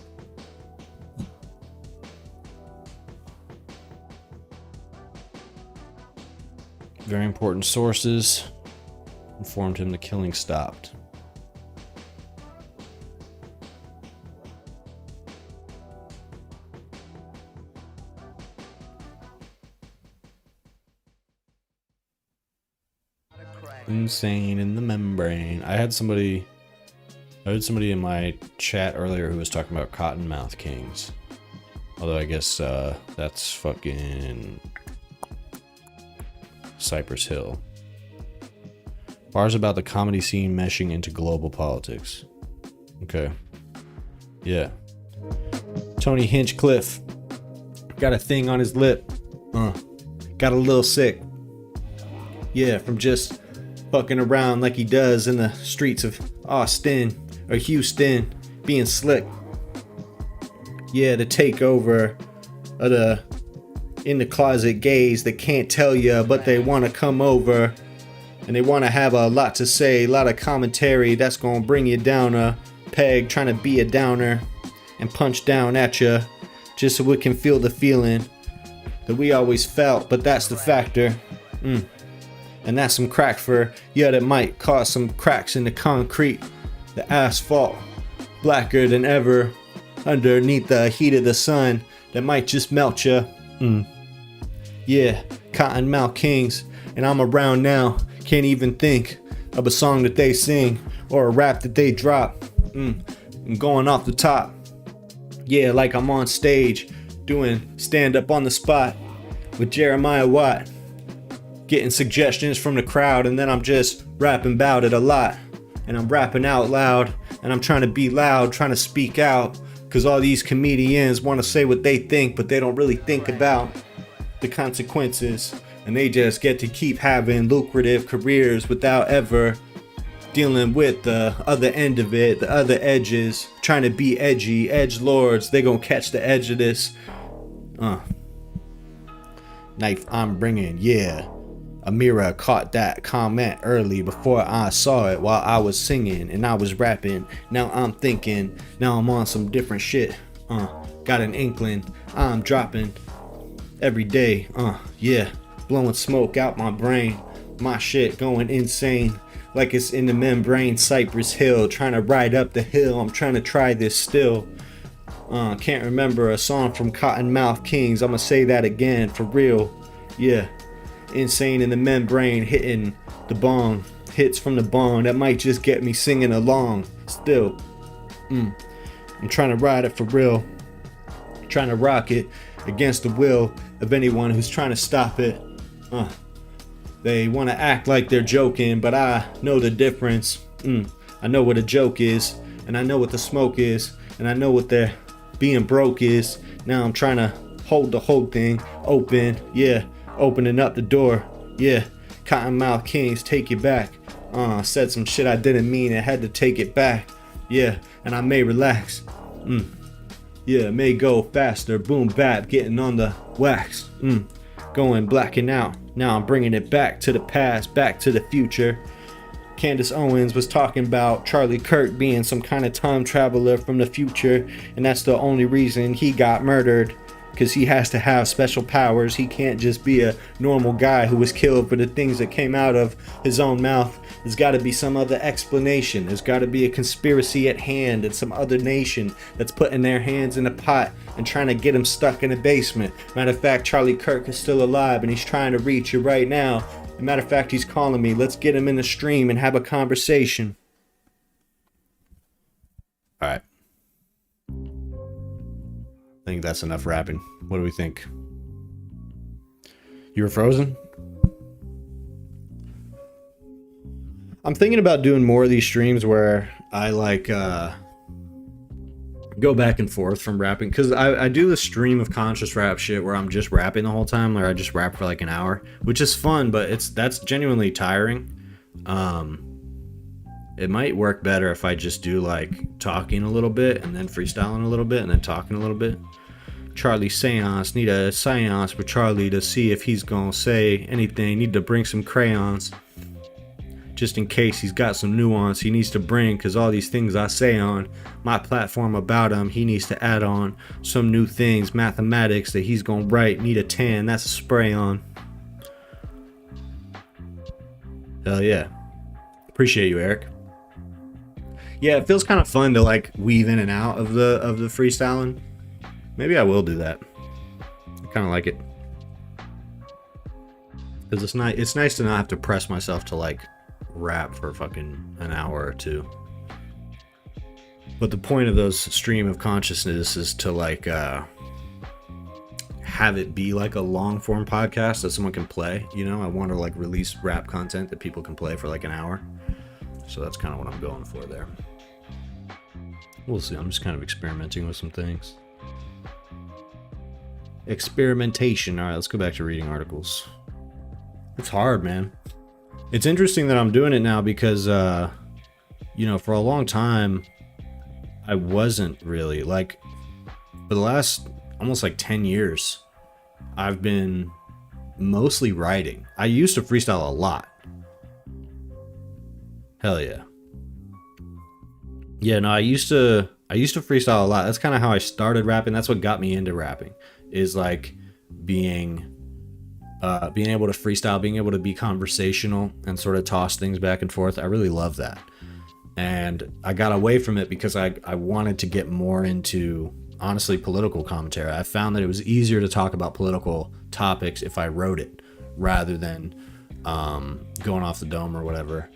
Very important sources informed him the killing stopped. Insane in the membrane. I heard somebody in my chat earlier who was talking about Cottonmouth Kings. Although I guess that's fucking Cypress Hill. Bars about the comedy scene meshing into global politics. Okay. Yeah. Tony Hinchcliffe got a thing on his lip. Got a little sick. Yeah, from just fucking around like he does in the streets of Austin or Houston, being slick. Yeah, the takeover of the in the closet gays that can't tell you, but they want to come over and they want to have a lot to say, a lot of commentary that's gonna bring you down a peg, trying to be a downer and punch down at you just so we can feel the feeling that we always felt, but that's the factor. And that's some crack for, yeah, that might cause some cracks in the concrete, the asphalt, blacker than ever, underneath the heat of the sun, that might just melt ya. Yeah, Cottonmouth Kings, and I'm around now, can't even think of a song that they sing, or a rap that they drop. I'm going off the top. Yeah, like I'm on stage, doing stand up on the spot with Jeremiah Watt. Getting suggestions from the crowd, and then I'm just rapping about it a lot. And I'm rapping out loud, and I'm trying to be loud, trying to speak out, because all these comedians want to say what they think, but they don't really think about the consequences, and they just get to keep having lucrative careers without ever dealing with the other end of it, the other edges, trying to be edgy, edgelords. They gonna catch the edge of this. Knife I'm bringing, yeah. Amira caught that comment early before I saw it while I was singing and I was rapping. Now I'm thinking, now I'm on some different shit. Got an inkling, I'm dropping every day. Yeah, blowing smoke out my brain. My shit going insane like it's in the membrane. Cypress Hill, trying to ride up the hill. I'm trying to try this still. Can't remember a song from Cottonmouth Kings. I'ma say that again, for real. Yeah. Insane in the membrane, hitting the bong. Hits from the bong that might just get me singing along. Still, I'm trying to ride it for real. Trying to rock it against the will of anyone who's trying to stop it. They want to act like they're joking, but I know the difference. I know what a joke is, and I know what the smoke is, and I know what their being broke is. Now I'm trying to hold the whole thing open. Yeah, opening up the door. Yeah, Cottonmouth Kings, take you back. Said some shit I didn't mean and had to take it back. Yeah, and I may relax. Yeah, may go faster. Boom bap, getting on the wax. Going blacking out. Now I'm bringing it back to the past, back to the future. Candace Owens was talking about Charlie Kirk being some kind of time traveler from the future, and that's the only reason he got murdered, because he has to have special powers. He can't just be a normal guy who was killed for the things that came out of his own mouth. There's got to be some other explanation. There's got to be a conspiracy at hand and some other nation that's putting their hands in a pot and trying to get him stuck in a basement. Matter of fact, Charlie Kirk is still alive and he's trying to reach you right now. Matter of fact, he's calling me. Let's get him in the stream and have a conversation. All right. I think that's enough rapping. What do we think? You were frozen? I'm thinking about doing more of these streams where I like go back and forth from rapping, because I do the stream of conscious rap shit where I'm just rapping the whole time, or I just rap for like an hour, which is fun, but that's genuinely tiring. It might work better if I just do like talking a little bit and then freestyling a little bit and then talking a little bit. Charlie seance, need a seance with Charlie to see if he's gonna say anything. Need to bring some crayons just in case he's got some nuance he needs to bring, because all these things I say on my platform about him, he needs to add on some new things. Mathematics that he's gonna write, need a 10, that's a spray on. Hell yeah. Appreciate you, Eric. Yeah, it feels kind of fun to like weave in and out of the freestyling. Maybe I will do that. I kind of like it, because it's nice to not have to press myself to like rap for fucking an hour or two. But the point of those stream of consciousness is to like have it be like a long form podcast that someone can play. You know, I want to like release rap content that people can play for like an hour. So that's kind of what I'm going for there. We'll see. I'm just kind of experimenting with some things. Experimentation. All right, let's go back to reading articles. It's hard, man. It's interesting that I'm doing it now because, you know, for a long time, I wasn't really, like, for the last almost like 10 years, I've been mostly writing. I used to freestyle a lot. Hell yeah. Yeah, no, I used to freestyle a lot. That's kind of how I started rapping. That's what got me into rapping, is like being able to freestyle, being able to be conversational and sort of toss things back and forth. I really love that. And I got away from it because I wanted to get more into, honestly, political commentary. I found that it was easier to talk about political topics if I wrote it rather than going off the dome or whatever.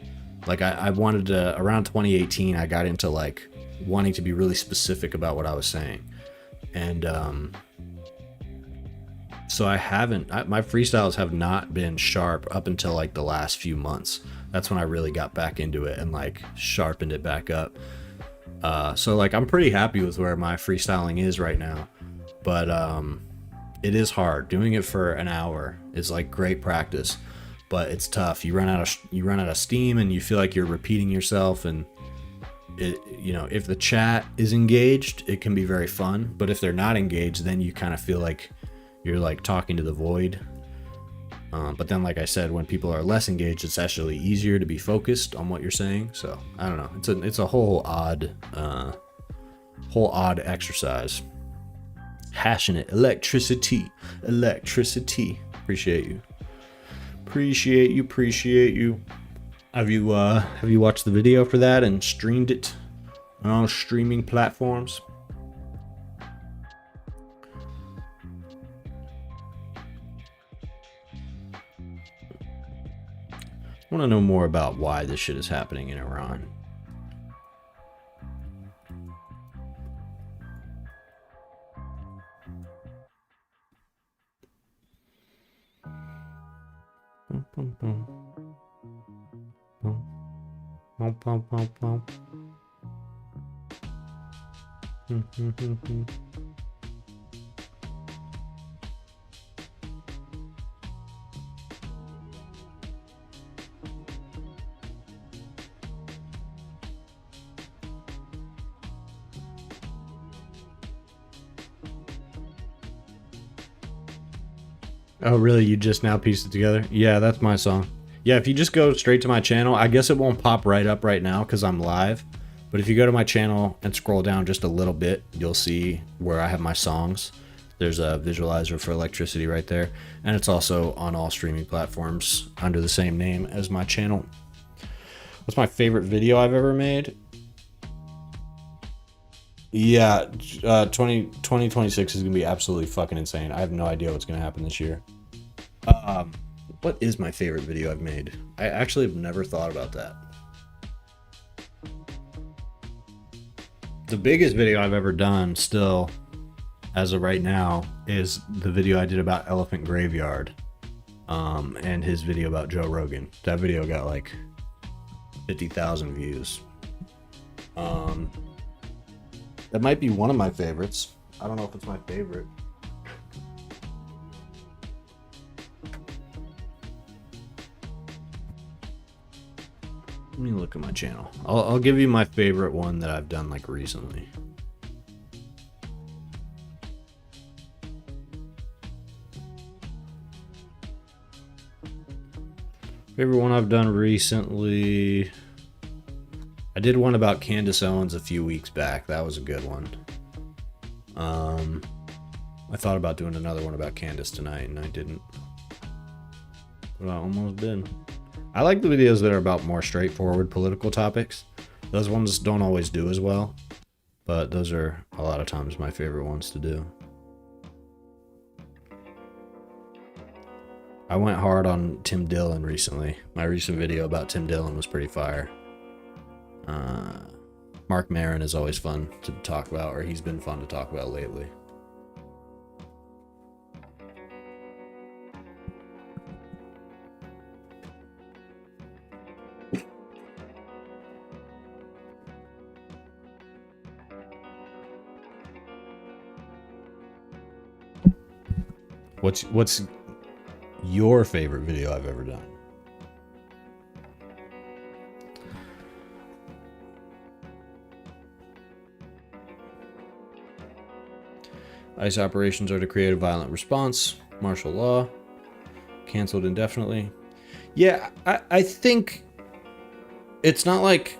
Like I wanted to, around 2018, I got into like wanting to be really specific about what I was saying. And so my freestyles have not been sharp up until like the last few months. That's when I really got back into it and like sharpened it back up. So like I'm pretty happy with where my freestyling is right now, but it is hard. Doing it for an hour is like great practice, but it's tough. You run out of steam and you feel like you're repeating yourself, and it, you know, if the chat is engaged, it can be very fun, but if they're not engaged, then you kind of feel like you're like talking to the void. But then, like I said, when people are less engaged, it's actually easier to be focused on what you're saying. So I don't know. It's a whole odd exercise. Hashing it. Electricity. Appreciate you. Have you watched the video for that and streamed it on all streaming platforms? want to know more about why this shit is happening in Iran. Boom, boom, boom. Boom. Boom, boom, boom, boom. Oh, really? You just now pieced it together? Yeah, that's my song. Yeah, if you just go straight to my channel, I guess it won't pop right up right now because I'm live. But if you go to my channel and scroll down just a little bit, you'll see where I have my songs. There's a visualizer for electricity right there. And it's also on all streaming platforms under the same name as my channel. What's my favorite video I've ever made? Yeah, 2026 is going to be absolutely fucking insane. I have no idea what's going to happen this year. What is my favorite video I've made? I actually have never thought about that. The biggest video I've ever done still, as of right now, is the video I did about Elephant Graveyard. And his video about Joe Rogan. That video got like 50,000 views. That might be one of my favorites. I don't know if it's my favorite. Let me look at my channel. I'll give you my favorite one that I've done like recently. Favorite one I've done recently. I did one about Candace Owens a few weeks back. That was a good one. I thought about doing another one about Candace tonight, and I didn't. But I almost did. I like the videos that are about more straightforward political topics. Those ones don't always do as well, but those are a lot of times my favorite ones to do. I went hard on Tim Dillon recently. My recent video about Tim Dillon was pretty fire. Mark Maron is always fun to talk about, or he's been fun to talk about lately. What's your favorite video I've ever done? ICE operations are to create a violent response. Martial law. Canceled indefinitely. Yeah, I think it's not like...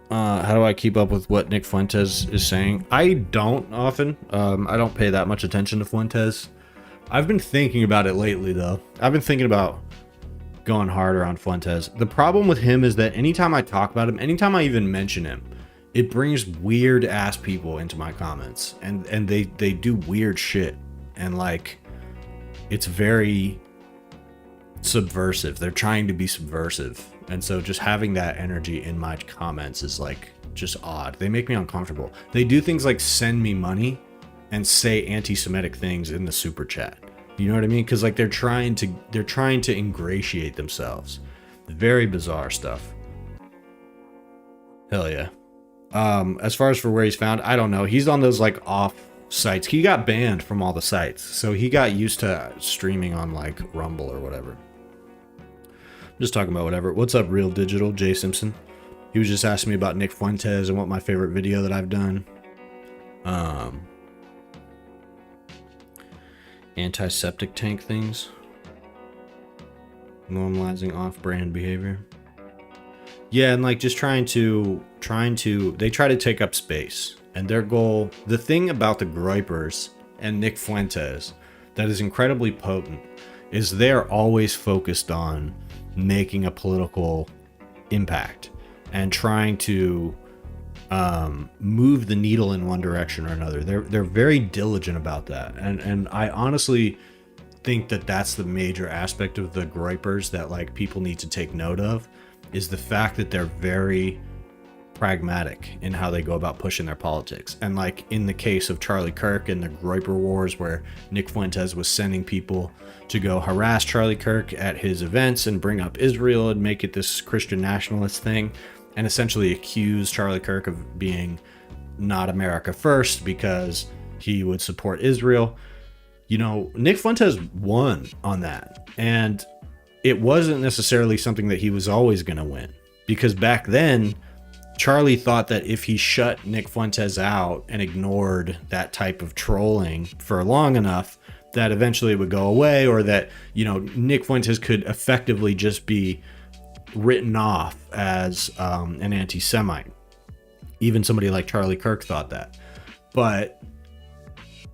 how do I keep up with what Nick Fuentes is saying? I don't often. I don't pay that much attention to Fuentes. I've been thinking about it lately, though. I've been thinking about going harder on Fuentes. The problem with him is that anytime I talk about him, anytime I even mention him, it brings weird ass people into my comments, and they do weird shit, and like it's very subversive. They're trying to be subversive, and so just having that energy in my comments is like just odd. They make me uncomfortable. They do things like send me money and say anti-Semitic things in the super chat. You know what I mean? Because like they're trying to ingratiate themselves. Very bizarre stuff. Hell yeah. As far as for where he's found, I don't know. He's on those like off sites. He got banned from all the sites, so he got used to streaming on like Rumble or whatever. I'm just talking about whatever. What's up, Real Digital? Jay Simpson. He was just asking me about Nick Fuentes and what my favorite video that I've done. Antiseptic tank things. Normalizing off-brand behavior. Yeah, and like just trying to they try to take up space, and their goal, the thing about the Groypers and Nick Fuentes that is incredibly potent is they're always focused on making a political impact and trying to move the needle in one direction or another. They're very diligent about that, and I honestly think that that's the major aspect of the groypers that like people need to take note of, is the fact that they're very pragmatic in how they go about pushing their politics. And like in the case of Charlie Kirk and the groyper wars, where Nick Fuentes was sending people to go harass Charlie Kirk at his events and bring up Israel and make it this Christian nationalist thing, and essentially accuse Charlie Kirk of being not America first because he would support Israel. You know, Nick Fuentes won on that, and it wasn't necessarily something that he was always going to win, because back then Charlie thought that if he shut Nick Fuentes out and ignored that type of trolling for long enough, that eventually it would go away, or that, you know, Nick Fuentes could effectively just be written off as an anti-Semite. Even somebody like Charlie Kirk thought that. But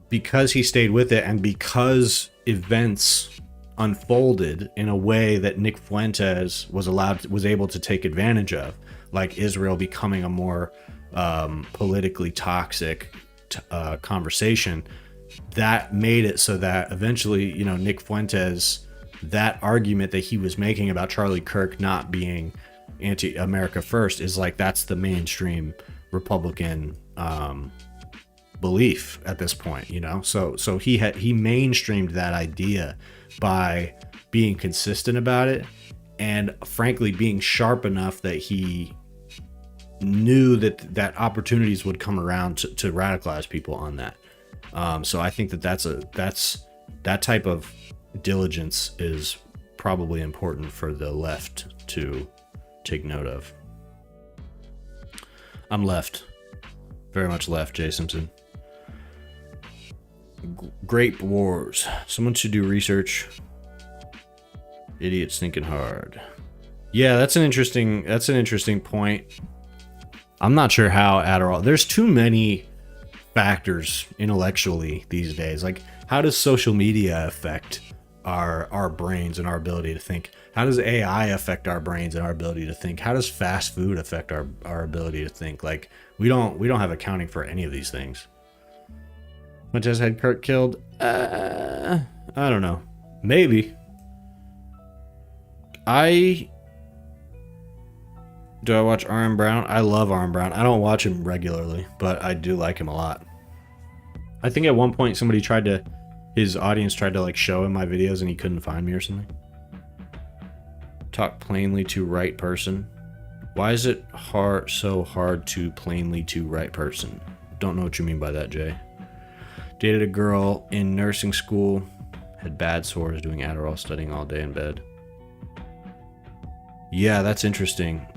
because he stayed with it, and because events unfolded in a way that Nick Fuentes was able to take advantage of, like Israel becoming a more politically toxic conversation, that made it so that eventually, you know, Nick Fuentes, that argument that he was making about Charlie Kirk not being anti-America first is like, that's the mainstream Republican belief at this point, you know. So he mainstreamed that idea by being consistent about it, and frankly being sharp enough that he knew that opportunities would come around to radicalize people on that. So I think that type of diligence is probably important for the left to take note of. I'm left, very much left, Jay Simpson. Grape wars. Someone should do research. Idiots thinking hard. Yeah, that's an interesting point. I'm not sure how Adderall. There's too many factors intellectually these days. Like, how does social media affect our brains and our ability to think? How does AI affect our brains and our ability to think? How does fast food affect our ability to think? Like, we don't have accounting for any of these things. Fuentes had Kirk killed? I don't know. Maybe. Do I watch R.M. Brown? I love R.M. Brown. I don't watch him regularly, but I do like him a lot. I think at one point his audience tried to like show him my videos and he couldn't find me or something. Talk plainly to right person. Why is it so hard to plainly to right person? Don't know what you mean by that, Jay. Dated a girl in nursing school. Had bad sores doing Adderall, studying all day in bed. Yeah, that's interesting.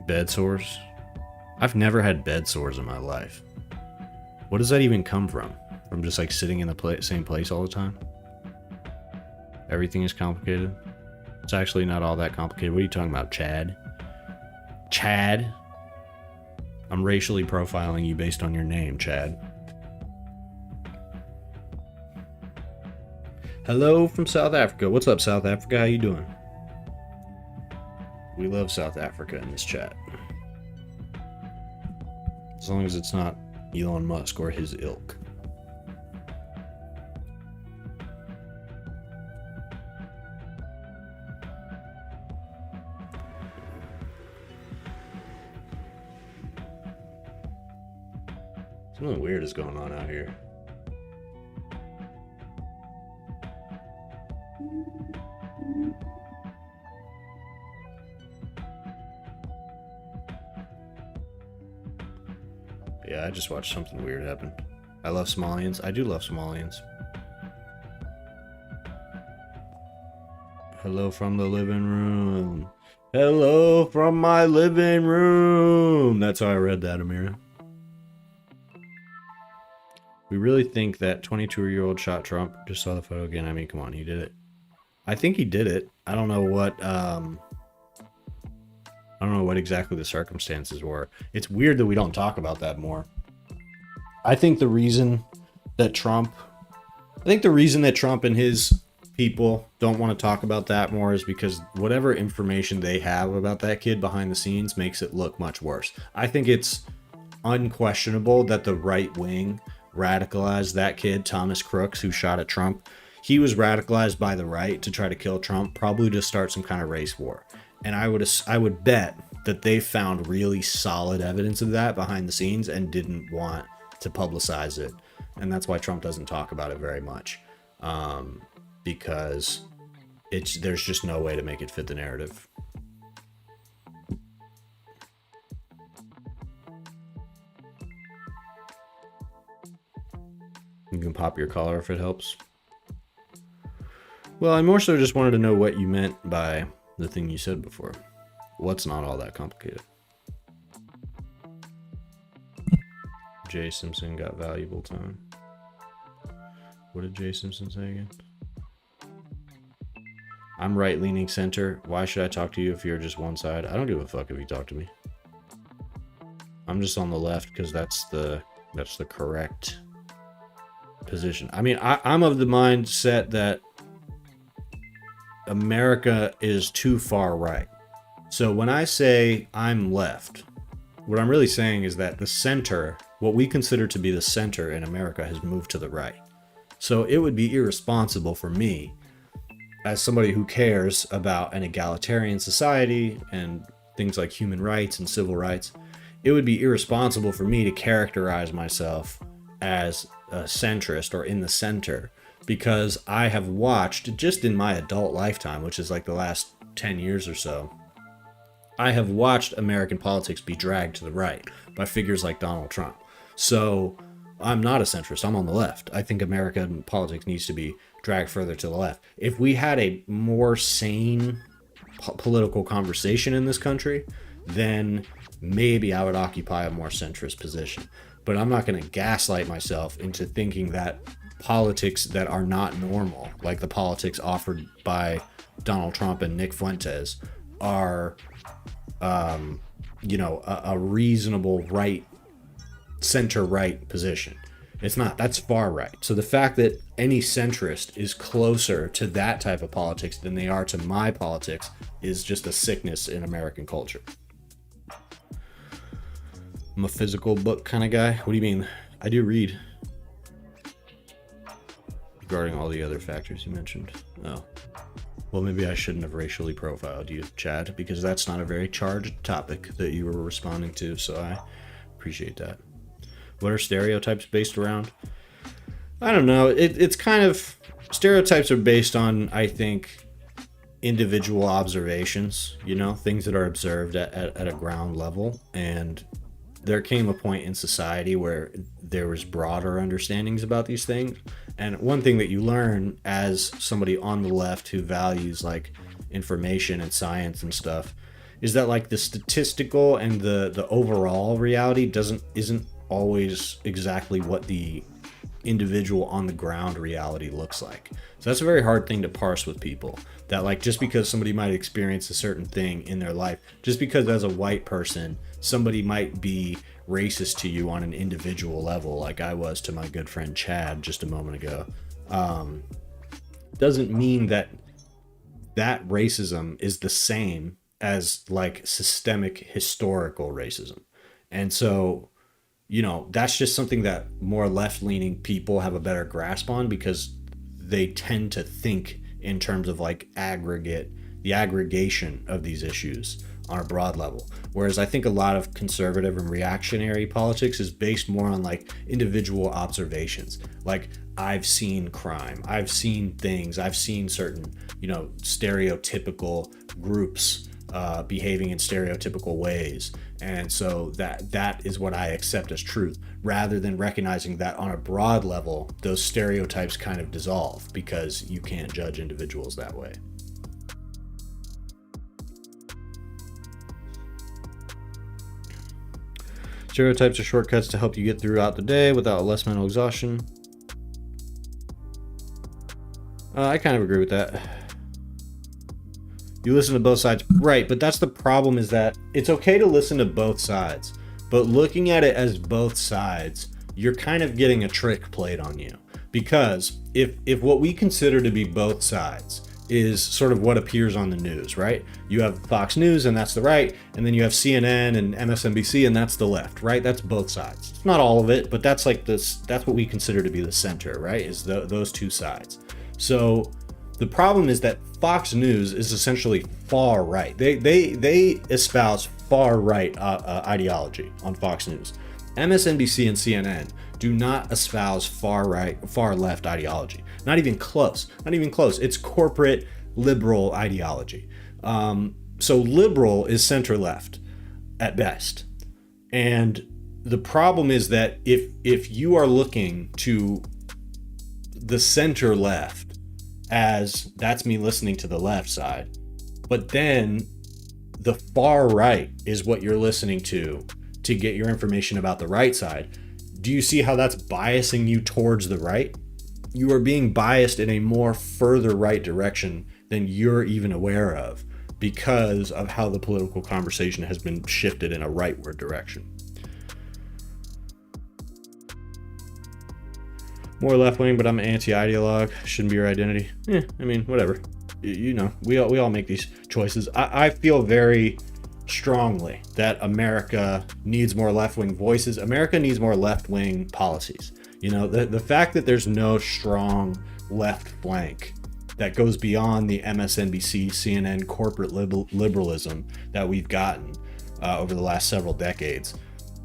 Bed sores? I've never had bed sores in my life. What does that even come from? From just like sitting in the same place all the time? Everything is complicated? It's actually not all that complicated. What are you talking about, Chad? Chad? I'm racially profiling you based on your name, Chad. Hello from South Africa. What's up, South Africa? How you doing? We love South Africa in this chat. As long as it's not Elon Musk or his ilk. Something weird is going on out here. Yeah, I just watched something weird happen. I love Somalians. I do love Somalians. Hello from the living room. Hello from my living room. That's how I read that, Amira. We really think that 22-year-old shot Trump. Just saw the photo again. I mean, come on, he did it. I think he did it. I don't know what exactly the circumstances were. It's weird that we don't talk about that more. I think the reason that Trump and his people don't want to talk about that more is because whatever information they have about that kid behind the scenes makes it look much worse. I think it's unquestionable that the right wing radicalized that kid, Thomas Crooks, who shot at Trump. he was radicalized by the right to try to kill Trump, probably to start some kind of race war. And I would bet that they found really solid evidence of that behind the scenes and didn't want to publicize it. And that's why Trump doesn't talk about it very much, because there's just no way to make it fit the narrative. You can pop your collar if it helps. Well, I more so just wanted to know what you meant by the thing you said before. What's not all that complicated? Jay Simpson got valuable time. What did Jay Simpson say again? I'm right-leaning center. Why should I talk to you if you're just one side? I don't give a fuck if you talk to me. I'm just on the left because that's the correct position. I mean, I'm of the mindset that America is too far right. So when I say I'm left, what I'm really saying is that the center, what we consider to be the center in America, has moved to the right. So it would be irresponsible for me, as somebody who cares about an egalitarian society and things like human rights and civil rights, it would be irresponsible for me to characterize myself as a centrist or in the center, because I have watched, just in my adult lifetime, which is like the last 10 years or so, I have watched American politics be dragged to the right by figures like Donald Trump. So I'm not a centrist. I'm on the left. I think American politics needs to be dragged further to the left. If we had a more sane political conversation in this country, then maybe I would occupy a more centrist position. But I'm not going to gaslight myself into thinking that politics that are not normal, like the politics offered by Donald Trump and Nick Fuentes, are, a reasonable right, center-right position. It's not. That's far right. So the fact that any centrist is closer to that type of politics than they are to my politics is just a sickness in American culture. I'm a physical book kind of guy. What do you mean? I do read. Regarding all the other factors you mentioned. Oh. Well, maybe I shouldn't have racially profiled you, Chad, because that's not a very charged topic that you were responding to, so I appreciate that. What are stereotypes based around? I don't know. It's kind of... Stereotypes are based on, I think, individual observations, things that are observed at a ground level. And there came a point in society where there was broader understandings about these things. And one thing that you learn as somebody on the left who values like information and science and stuff is that like the statistical and the overall reality isn't always exactly what the individual on the ground reality looks like. So that's a very hard thing to parse with people, that like just because somebody might experience a certain thing in their life, just because as a white person somebody might be racist to you on an individual level, like I was to my good friend Chad just a moment ago, doesn't mean that racism is the same as like systemic historical racism. And so that's just something that more left-leaning people have a better grasp on, because they tend to think in terms of like the aggregation of these issues on a broad level. Whereas I think a lot of conservative and reactionary politics is based more on like individual observations. Like, I've seen crime, I've seen things, I've seen certain, stereotypical groups behaving in stereotypical ways. And so that is what I accept as truth, rather than recognizing that on a broad level, those stereotypes kind of dissolve because you can't judge individuals that way. Stereotypes are shortcuts to help you get throughout the day without less mental exhaustion. I kind of agree with that. You listen to both sides, right? But that's the problem, is that it's okay to listen to both sides, but looking at it as both sides, you're kind of getting a trick played on you. Because if what we consider to be both sides is sort of what appears on the news, right? You have Fox News and that's the right, and then you have CNN and MSNBC and that's the left, right? That's both sides. It's not all of it, but that's like this. That's what we consider to be the center, right? Is those two sides. So the problem is that Fox News is essentially far right. They espouse far right ideology on Fox News. MSNBC and CNN do not espouse far right, far left ideology. Not even close. Not even close. It's corporate liberal ideology. So liberal is center left at best. And the problem is that if you are looking to the center left as that's me listening to the left side, but then the far right is what you're listening to get your information about the right side, do you see how that's biasing you towards the right? You are being biased in a more further right direction than you're even aware of because of how the political conversation has been shifted in a rightward direction. More left-wing, but I'm an anti-ideologue. Shouldn't be your identity. I mean, whatever. You know, we all make these choices. I feel very strongly that America needs more left-wing voices. America needs more left-wing policies. You know, the fact that there's no strong left flank that goes beyond the MSNBC, CNN corporate liberalism that we've gotten over the last several decades.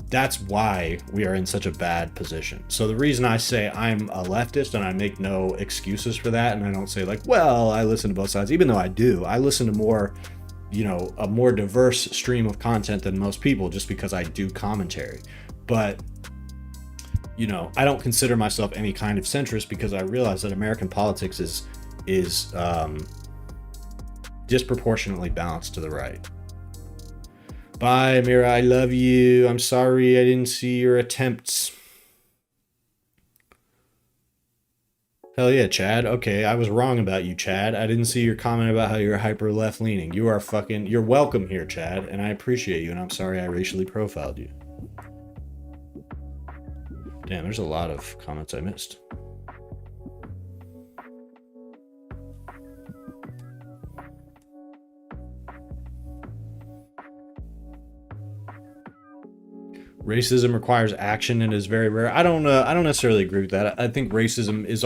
That's why we are in such a bad position. So the reason I say I'm a leftist, and I make no excuses for that, and I don't say like, well, I listen to both sides, even though I do. I listen to more, you know, a more diverse stream of content than most people just because I do commentary. But, you know, I don't consider myself any kind of centrist because I realize that American politics is disproportionately balanced to the right. Bye, Mira. I love you. I'm sorry I didn't see your attempts. Hell yeah, Chad. Okay, I was wrong about you, Chad. I didn't see your comment about how you're hyper left leaning. You're welcome here, Chad, and I appreciate you, and I'm sorry I racially profiled you. Damn, there's a lot of comments I missed. Racism requires action and is very rare. I don't necessarily agree with that. I think racism is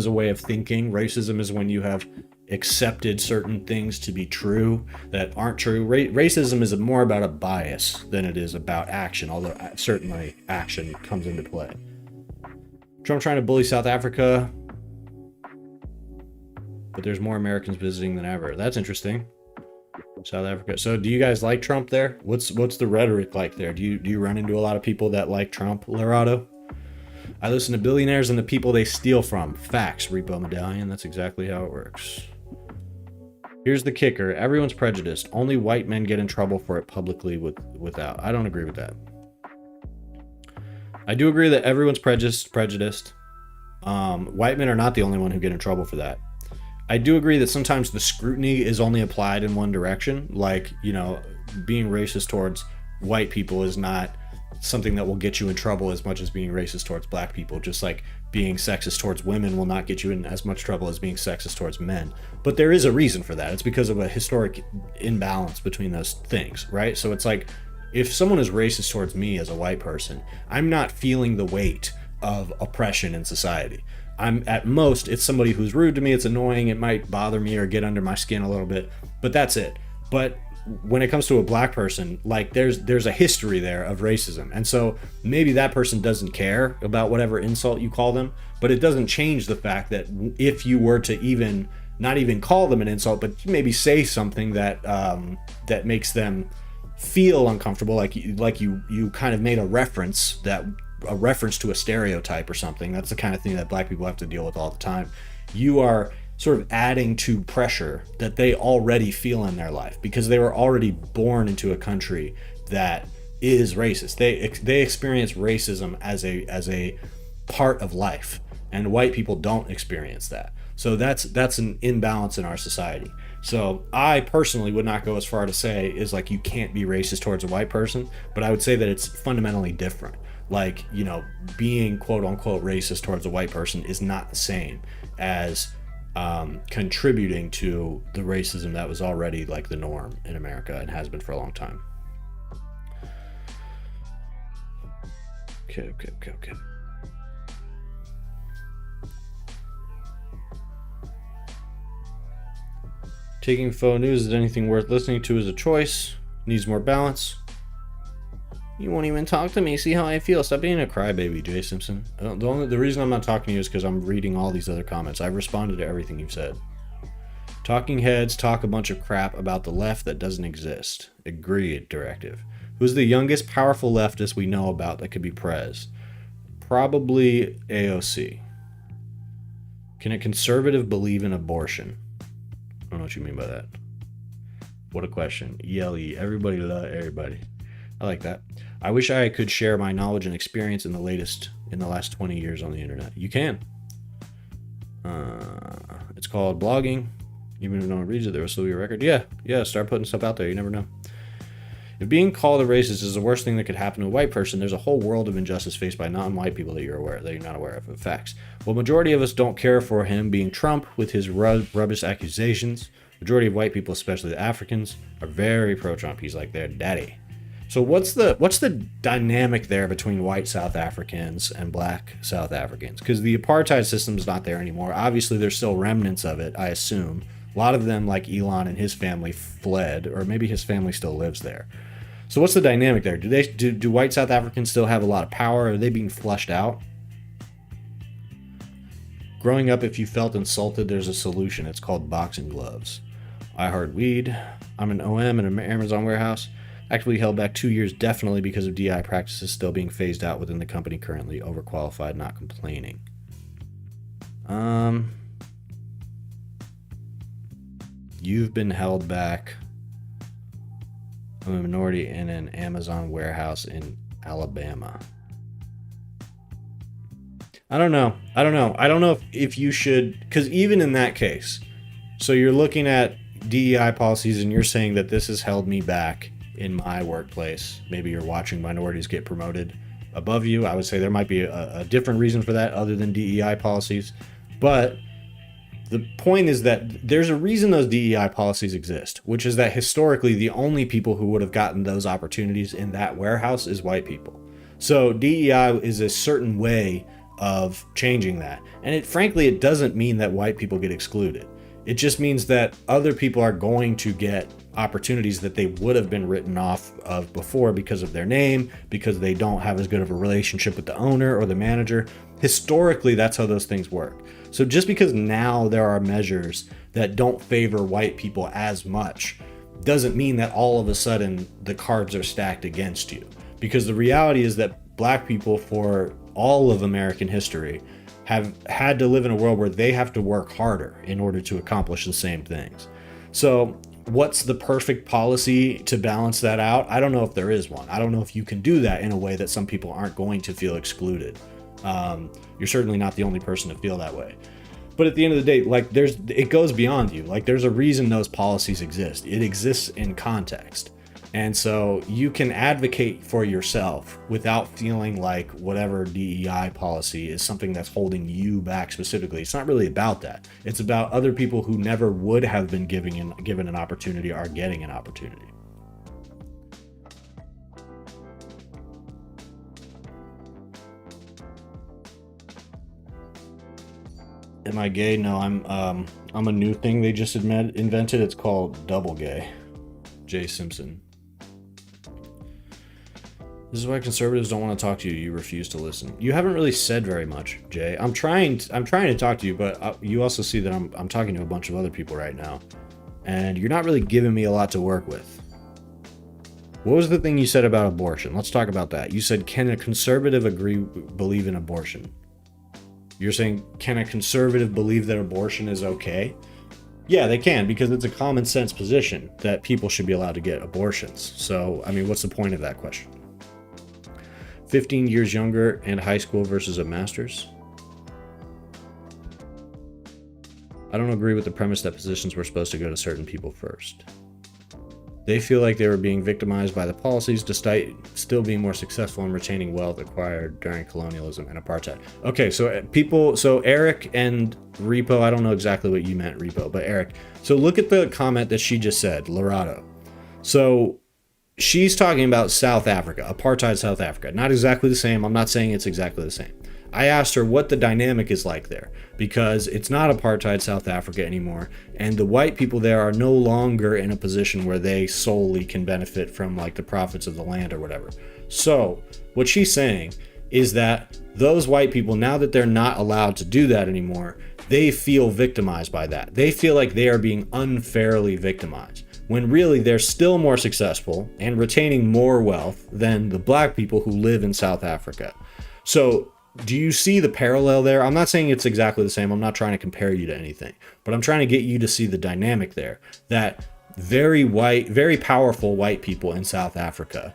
a way of thinking. Racism is when you have accepted certain things to be true that aren't true. Racism is more about a bias than it is about action, although certainly action comes into play. Trump trying to bully South Africa, but there's more Americans visiting than ever. That's interesting. South Africa. So do you guys like Trump there? What's the rhetoric like there? Do you run into a lot of people that like Trump, Larado? I listen to billionaires and the people they steal from. Facts, Repo Medallion. That's exactly how it works. Here's the kicker. Everyone's prejudiced. Only white men get in trouble for it publicly without. I don't agree with that. I do agree that everyone's prejudiced. White men are not the only one who get in trouble for that. I do agree that sometimes the scrutiny is only applied in one direction. Like, you know, being racist towards white people is not something that will get you in trouble as much as being racist towards black people. Just like being sexist towards women will not get you in as much trouble as being sexist towards men. But there is a reason for that. It's because of a historic imbalance between those things, right? So it's like, if someone is racist towards me as a white person, I'm not feeling the weight of oppression in society. I'm at most, it's somebody who's rude to me, it's annoying, it might bother me or get under my skin a little bit, but that's it. But when it comes to a black person, like there's a history there of racism. And so maybe that person doesn't care about whatever insult you call them, but it doesn't change the fact that if you were to not even call them an insult, but maybe say something that that makes them feel uncomfortable, like you kind of made a reference to a stereotype or something. That's the kind of thing that black people have to deal with all the time. You are sort of adding to pressure that they already feel in their life because they were already born into a country that is racist. They experience racism as a part of life, and white people don't experience that. So that's an imbalance in our society. So I personally would not go as far to say is like you can't be racist towards a white person, but I would say that it's fundamentally different. Like, you know, being quote unquote racist towards a white person is not the same as contributing to the racism that was already like the norm in America and has been for a long time. Okay. Taking faux news is anything worth listening to is a choice. Needs more balance. You won't even talk to me. See how I feel. Stop being a crybaby, Jay Simpson. The reason I'm not talking to you is because I'm reading all these other comments. I've responded to everything you've said. Talking heads talk a bunch of crap about the left that doesn't exist. Agreed, Directive. Who's the youngest powerful leftist we know about that could be prez? Probably AOC. Can a conservative believe in abortion? I don't know what you mean by that. What a question. ELE. Everybody love everybody. I like that. I wish I could share my knowledge and experience in the last 20 years on the internet. You can. It's called blogging. Even if no one reads it, there will still be a record. Yeah, start putting stuff out there. You never know. If being called a racist is the worst thing that could happen to a white person, there's a whole world of injustice faced by non-white people that you're not aware of. Facts. Well, majority of us don't care for him being Trump with his rubbish accusations. Majority of white people, especially the Africans, are very pro-Trump. He's like their daddy. So what's the dynamic there between white South Africans and black South Africans? Because the apartheid system's not there anymore. Obviously, there's still remnants of it, I assume. A lot of them, like Elon and his family, fled, or maybe his family still lives there. So what's the dynamic there? Do white South Africans still have a lot of power? Are they being flushed out? Growing up, if you felt insulted, there's a solution. It's called boxing gloves. I heart weed. I'm an OM in an Amazon warehouse. Actively held back 2 years, definitely because of DI practices still being phased out within the company currently. Overqualified, not complaining. You've been held back. I'm a minority in an Amazon warehouse in Alabama. I don't know. I don't know if you should, because even in that case, so you're looking at DEI policies and you're saying that this has held me back in my workplace. Maybe you're watching minorities get promoted above you. I would say there might be a different reason for that other than DEI policies. But the point is that there's a reason those DEI policies exist, which is that historically the only people who would have gotten those opportunities in that warehouse is white people. So DEI is a certain way of changing that. And frankly, it doesn't mean that white people get excluded. It just means that other people are going to get opportunities that they would have been written off of before because of their name, because they don't have as good of a relationship with the owner or the manager. Historically, that's how those things work. So just because now there are measures that don't favor white people as much doesn't mean that all of a sudden the cards are stacked against you. Because the reality is that black people for all of American history have had to live in a world where they have to work harder in order to accomplish the same things. So what's the perfect policy to balance that out? I don't know if there is one. I don't know if you can do that in a way that some people aren't going to feel excluded. You're certainly not the only person to feel that way. But at the end of the day, like it goes beyond you. Like there's a reason those policies exist. It exists in context. And so you can advocate for yourself without feeling like whatever DEI policy is something that's holding you back specifically. It's not really about that. It's about other people who never would have been given an opportunity are getting an opportunity. Am I gay? No, I'm a new thing they just invented. It's called double gay. Jay Simpson. This is why conservatives don't want to talk to you. You refuse to listen. You haven't really said very much, Jay. I'm trying to talk to you, but you also see that I'm talking to a bunch of other people right now, and you're not really giving me a lot to work with. What was the thing you said about abortion? Let's talk about that. You said, can a conservative believe in abortion? You're saying, can a conservative believe that abortion is okay? Yeah, they can, because it's a common sense position that people should be allowed to get abortions. So, I mean, what's the point of that question? 15 years younger and high school versus a master's? I don't agree with the premise that positions were supposed to go to certain people first. They feel like they were being victimized by the policies despite still being more successful in retaining wealth acquired during colonialism and apartheid. Okay, so Eric and Repo, I don't know exactly what you meant, Repo, but Eric. So look at the comment that she just said, Lorado. So she's talking about South Africa, apartheid South Africa. Not exactly the same. I'm not saying it's exactly the same. I asked her what the dynamic is like there, because it's not apartheid South Africa anymore, and the white people there are no longer in a position where they solely can benefit from like the profits of the land or whatever. So what she's saying is that those white people, now that they're not allowed to do that anymore, they feel victimized by that. They feel like they are being unfairly victimized, when really they're still more successful and retaining more wealth than the black people who live in South Africa. So do you see the parallel there? I'm not saying it's exactly the same. I'm not trying to compare you to anything, but I'm trying to get you to see the dynamic there, that very white, very powerful white people in South Africa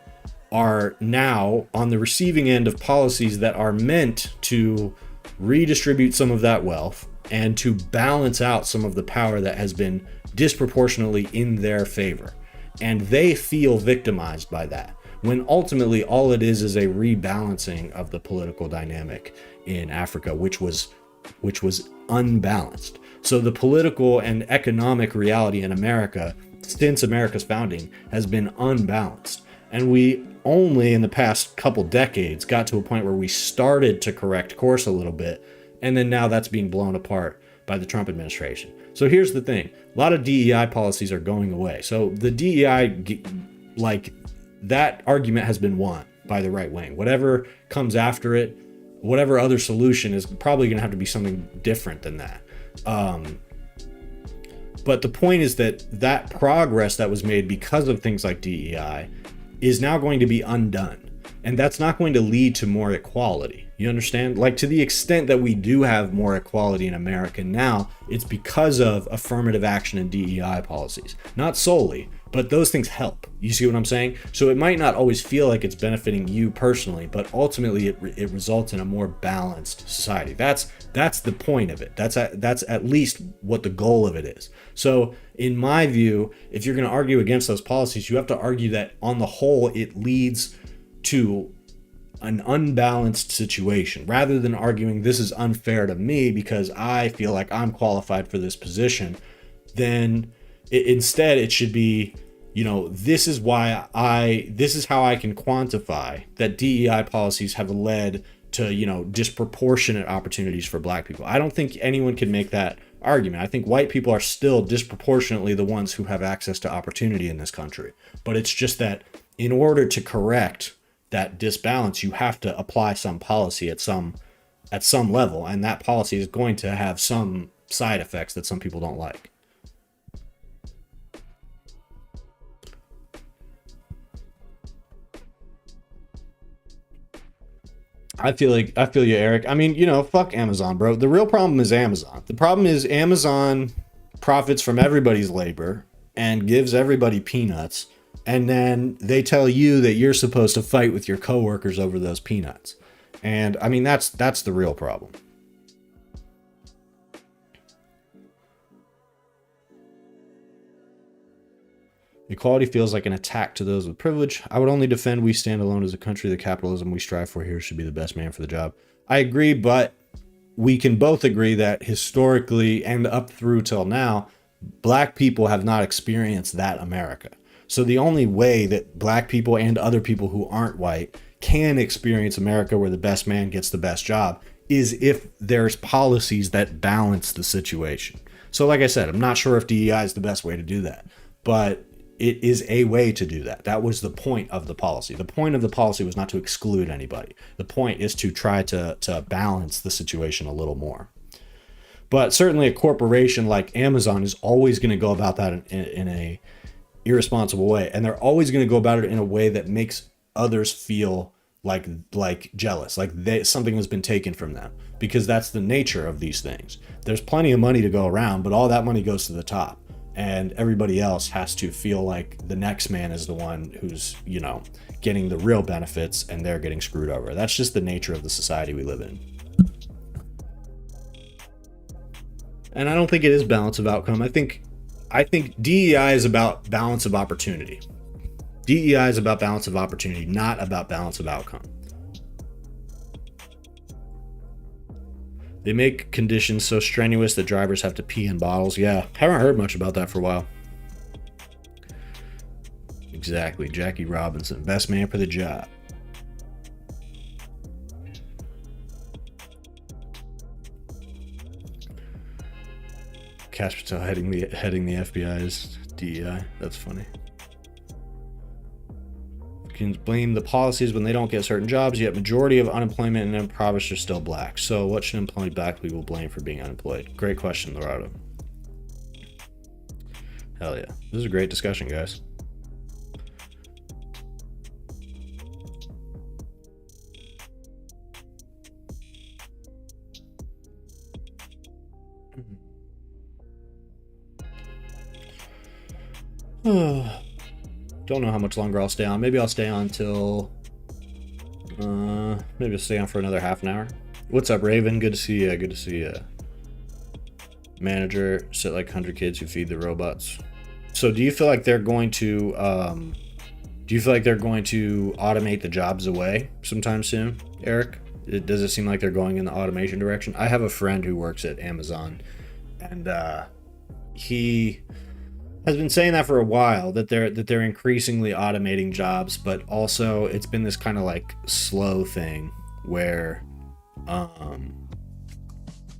are now on the receiving end of policies that are meant to redistribute some of that wealth and to balance out some of the power that has been disproportionately in their favor. And they feel victimized by that, when ultimately all it is a rebalancing of the political dynamic in Africa, which was unbalanced. So the political and economic reality in America since America's founding has been unbalanced. And we only in the past couple decades got to a point where we started to correct course a little bit, and then now that's being blown apart by the Trump administration. So here's the thing. A lot of DEI policies are going away. So the DEI, like, that argument has been won by the right wing. Whatever comes after it, whatever other solution is probably going to have to be something different than that. But the point is that progress that was made because of things like DEI is now going to be undone. And that's not going to lead to more equality. You understand? Like, to the extent that we do have more equality in America now, it's because of affirmative action and DEI policies. Not solely, but those things help. You see what I'm saying? So it might not always feel like it's benefiting you personally, but ultimately it results in a more balanced society. That's the point of it. That's at least what the goal of it is. So in my view, if you're going to argue against those policies, you have to argue that on the whole, it leads to an unbalanced situation, rather than arguing this is unfair to me because I feel like I'm qualified for this position. Then instead it should be, this is how I can quantify that DEI policies have led to, disproportionate opportunities for black people. I don't think anyone can make that argument. I think white people are still disproportionately the ones who have access to opportunity in this country. But it's just that in order to correct that disbalance, you have to apply some policy at some level, and that policy is going to have some side effects that some people don't like. I feel you, Eric. I mean, fuck Amazon, bro. The real problem is Amazon. The problem is Amazon profits from everybody's labor and gives everybody peanuts. And then they tell you that you're supposed to fight with your coworkers over those peanuts. And I mean, that's the real problem. Equality feels like an attack to those with privilege. I would only defend we stand alone as a country. The capitalism we strive for here should be the best man for the job. I agree, but we can both agree that historically and up through till now, black people have not experienced that America. So the only way that black people and other people who aren't white can experience America where the best man gets the best job is if there's policies that balance the situation. So like I said, I'm not sure if DEI is the best way to do that, but it is a way to do that. That was the point of the policy. The point of the policy was not to exclude anybody. The point is to try to balance the situation a little more. But certainly a corporation like Amazon is always going to go about that in a irresponsible way, and they're always going to go about it in a way that makes others feel like jealous, like something has been taken from them, because that's the nature of these things. There's plenty of money to go around, but all that money goes to the top, and everybody else has to feel like the next man is the one who's getting the real benefits and they're getting screwed over. That's just the nature of the society we live in. And I don't think it is balance of outcome. I think DEI is about balance of opportunity. DEI is about balance of opportunity, not about balance of outcome. They make conditions so strenuous that drivers have to pee in bottles. Yeah, haven't heard much about that for a while. Exactly, Jackie Robinson, best man for the job. Cash Patel heading the FBI's DEI. That's funny. You can blame the policies when they don't get certain jobs, yet majority of unemployment and impoverished are still black. So what should employed black people blame for being unemployed? Great question, Lorado. Hell yeah. This is a great discussion, guys. Don't know how much longer I'll stay on. Maybe I'll stay on till maybe I'll stay on for another half an hour. What's up, Raven? Good to see you. Good to see you. Manager, sit like 100 kids who feed the robots. So do you feel like they're going to automate the jobs away sometime soon, Eric? Does it seem like they're going in the automation direction? I have a friend who works at Amazon, and he has been saying that for a while, that they're increasingly automating jobs, but also it's been this kind of like slow thing where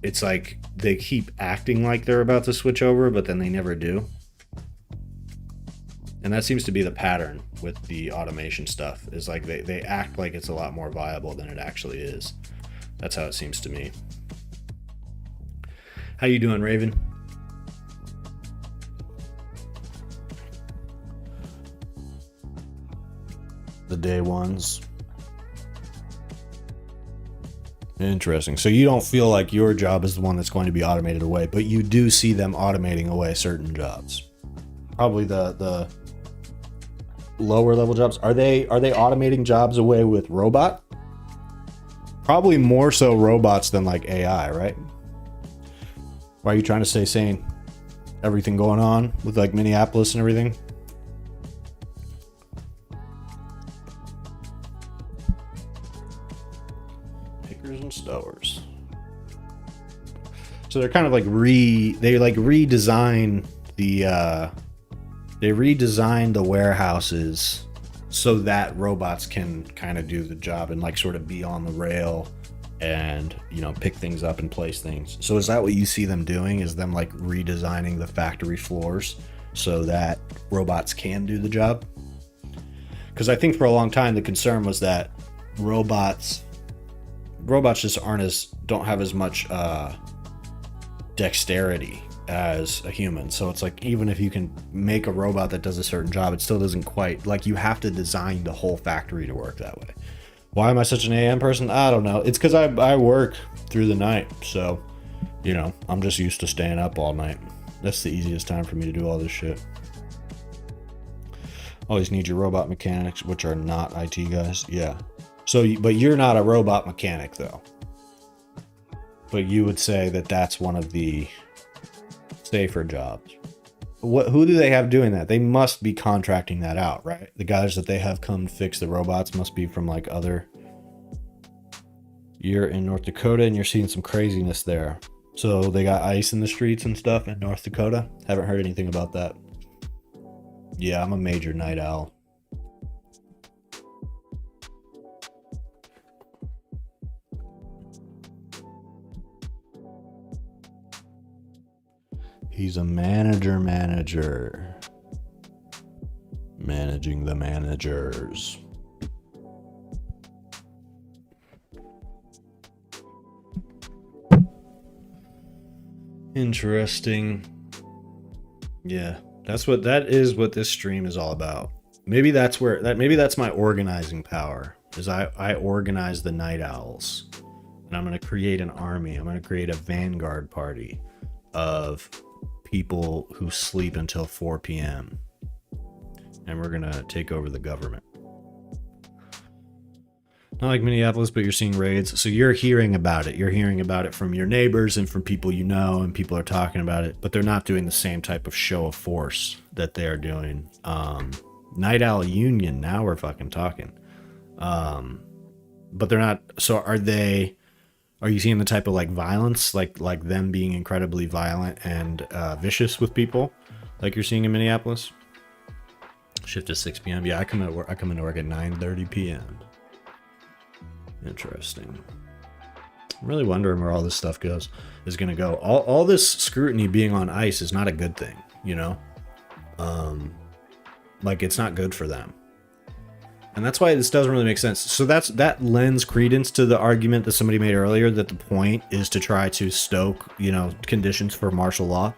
it's like they keep acting like they're about to switch over, but then they never do. And that seems to be the pattern with the automation stuff, is like they act like it's a lot more viable than it actually is. That's how it seems to me. How you doing, Raven? The day ones. Interesting. So you don't feel like your job is the one that's going to be automated away, but you do see them automating away certain jobs. Probably the lower level jobs. Are they automating jobs away with robot? Probably more so robots than like AI, right? Why are you trying to stay sane? Everything going on with like Minneapolis and everything? Pickers and stowers. So they're kind of like redesign the warehouses so that robots can kind of do the job and like sort of be on the rail and, you know, pick things up and place things. So is that what you see them doing, is them like redesigning the factory floors so that robots can do the job? Because I think for a long time the concern was that robots just don't have as much dexterity as a human. So it's like, even if you can make a robot that does a certain job, it still doesn't quite, like, you have to design the whole factory to work that way. Why am I such an AM person? I don't know. It's because I work through the night, so, you know, I'm just used to staying up all night. That's the easiest time for me to do all this shit. Always need your robot mechanics, which are not IT guys. Yeah. So, but you're not a robot mechanic though. But you would say that that's one of the safer jobs. Who do they have doing that? They must be contracting that out, right? The guys that they have come fix the robots must be from like other... You're in North Dakota and you're seeing some craziness there. So they got ice in the streets and stuff in North Dakota? Haven't heard anything about that. Yeah, I'm a major night owl. He's a manager. Managing the managers. Interesting. Yeah, that is what this stream is all about. Maybe that's my organizing power, is I organize the night owls. And I'm going to create an army. I'm going to create a vanguard party of people who sleep until 4 p.m. and we're gonna take over the government. Not like Minneapolis, but you're seeing raids, so you're hearing about it. You're hearing about it from your neighbors and from people you know, and people are talking about it, but they're not doing the same type of show of force that they're doing. Night Owl Union, now we're fucking talking. But they're not. So are you seeing the type of like violence, like them being incredibly violent and vicious with people, like you're seeing in Minneapolis? Shift to 6 p.m. Yeah, I come into work at 9:30 p.m. Interesting. I'm really wondering where all this stuff is going to go. All this scrutiny being on ICE is not a good thing, you know? Like, it's not good for them. And that's why this doesn't really make sense. So that lends credence to the argument that somebody made earlier, that the point is to try to stoke, you know, conditions for martial law.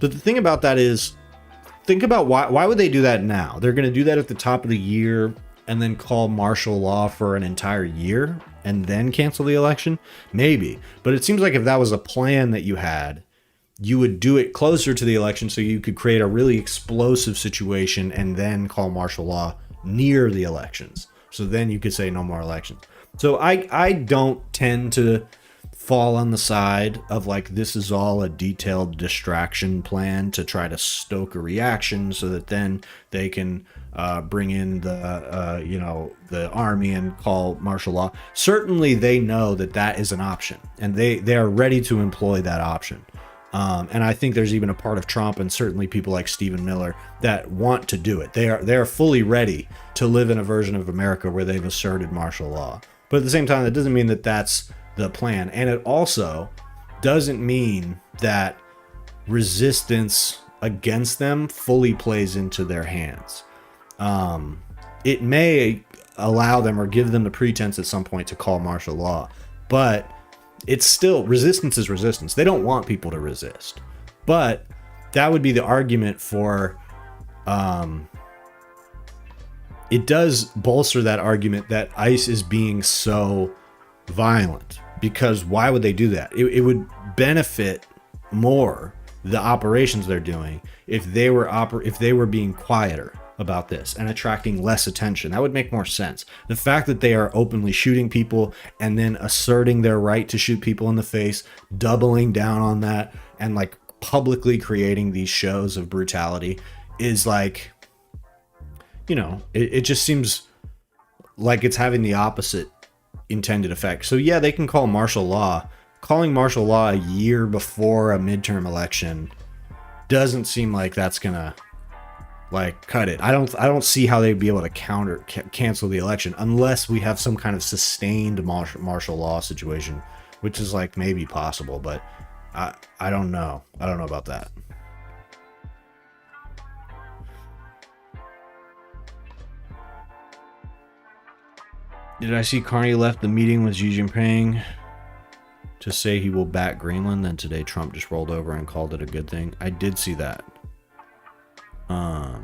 But the thing about that is, think about why would they do that now? They're going to do that at the top of the year and then call martial law for an entire year and then cancel the election? Maybe. But it seems like if that was a plan that you had, you would do it closer to the election so you could create a really explosive situation and then call martial law near the elections. So then you could say no more elections. So I don't tend to fall on the side of like, this is all a detailed distraction plan to try to stoke a reaction so that then they can bring in the you know, the army and call martial law. Certainly they know that that is an option, and they are ready to employ that option. And I think there's even a part of Trump and certainly people like Stephen Miller that want to do it. They are fully ready to live in a version of America where they've asserted martial law. But at the same time, that doesn't mean that that's the plan. And it also doesn't mean that resistance against them fully plays into their hands. It may allow them or give them the pretense at some point to call martial law, but it's still, resistance is resistance. They don't want people to resist. But that would be the argument for, it does bolster that argument that ICE is being so violent. Because why would they do that? It would benefit more the operations they're doing if they were being quieter about this and attracting less attention. That would make more sense. The fact that they are openly shooting people and then asserting their right to shoot people in the face, doubling down on that, and like publicly creating these shows of brutality is like, you know, it just seems like it's having the opposite intended effect. So yeah, they can call martial law. Calling martial law a year before a midterm election doesn't seem like that's gonna like cut it. I don't see how they'd be able to cancel the election unless we have some kind of sustained martial law situation, which is like maybe possible, but I don't know. I don't know about that. Did I see Carney left the meeting with Xi Jinping to say he will back Greenland? Then today Trump just rolled over and called it a good thing. I did see that. I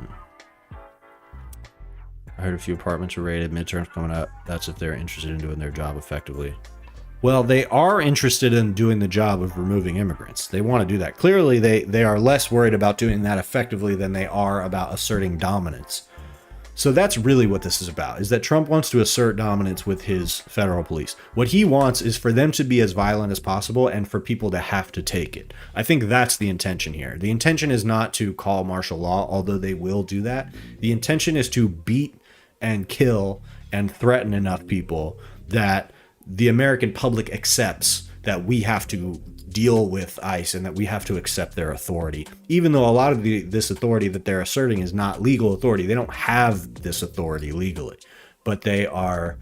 heard a few apartments were raided, midterms coming up. That's if they're interested in doing their job effectively. Well, they are interested in doing the job of removing immigrants. They want to do that. Clearly, they are less worried about doing that effectively than they are about asserting dominance. So that's really what this is about, is that Trump wants to assert dominance with his federal police. What he wants is for them to be as violent as possible and for people to have to take it. I think that's the intention here. The intention is not to call martial law, although they will do that. The intention is to beat and kill and threaten enough people that the American public accepts that we have to deal with ICE and that we have to accept their authority, even though a lot of this authority that they're asserting is not legal authority. They don't have this authority legally, but they are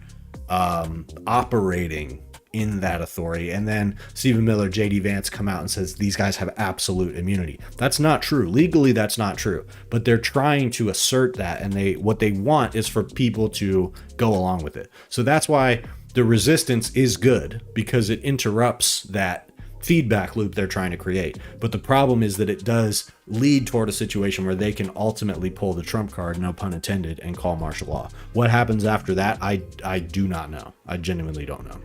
operating in that authority. And then Stephen Miller, JD Vance come out and says these guys have absolute immunity. That's not true. Legally, that's not true, but they're trying to assert that, and what they want is for people to go along with it. So that's why the resistance is good, because it interrupts that feedback loop they're trying to create. But the problem is that it does lead toward a situation where they can ultimately pull the Trump card, no pun intended, and call martial law. What happens after that, I do not know. I genuinely don't know.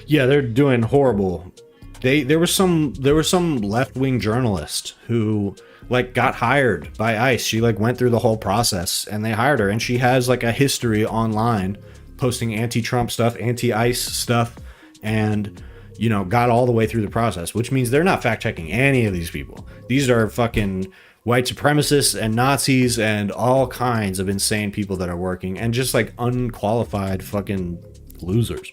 Yeah, they're doing horrible. There was some left-wing journalist who like got hired by ICE. She like went through the whole process and they hired her, and she has like a history online posting anti-Trump stuff, anti-ICE stuff, and you know, got all the way through the process, which means they're not fact checking any of these people. These are fucking white supremacists and Nazis and all kinds of insane people that are working, and just like unqualified fucking losers.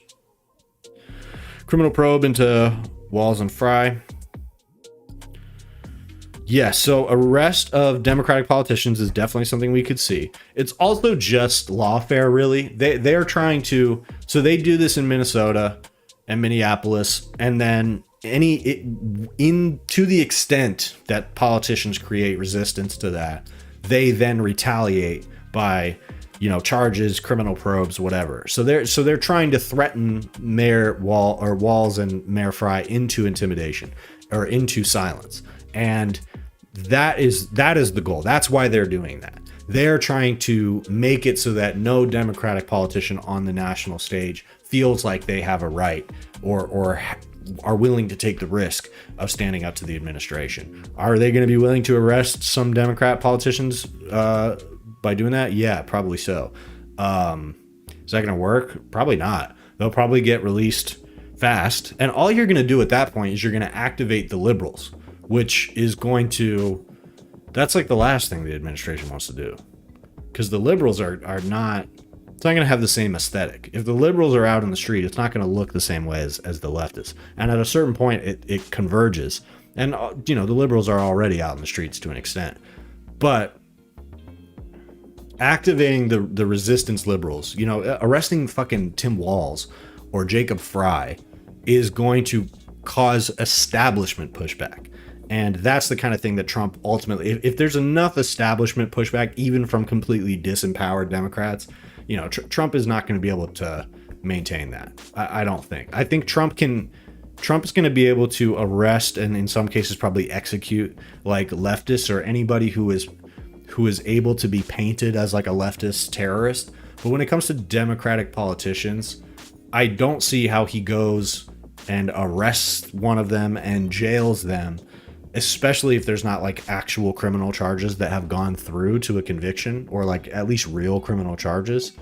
Criminal probe into Walls and Fry. Yes, so arrest of Democratic politicians is definitely something we could see. It's also just lawfare, really. They're trying to, so they do this in Minnesota. and Minneapolis, and then to the extent that politicians create resistance to that, they then retaliate by, you know, charges, criminal probes, whatever. So they're trying to threaten Mayor Walz and Mayor Fry into intimidation or into silence, and that is the goal. That's why they're doing that. They're trying to make it so that no Democratic politician on the national stage feels like they have a right or are willing to take the risk of standing up to the administration. Are they going to be willing to arrest some Democrat politicians by doing that? Yeah, probably so. Is that going to work? Probably not. They'll probably get released fast. And all you're going to do at that point is you're going to activate the liberals, which is going to... That's like the last thing the administration wants to do. Because the liberals are not... It's not going to have the same aesthetic. If the liberals are out in the street, it's not going to look the same way as the leftists. And at a certain point, it converges. And, you know, the liberals are already out in the streets to an extent. But activating the resistance liberals, you know, arresting fucking Tim Walz or Jacob Fry is going to cause establishment pushback. And that's the kind of thing that Trump ultimately, if there's enough establishment pushback, even from completely disempowered Democrats, you know, Trump is not going to be able to maintain that. I don't think. I think Trump is going to be able to arrest and in some cases probably execute like leftists or anybody who is able to be painted as like a leftist terrorist. But when it comes to Democratic politicians, I don't see how he goes and arrests one of them and jails them, especially if there's not like actual criminal charges that have gone through to a conviction or like at least real criminal charges.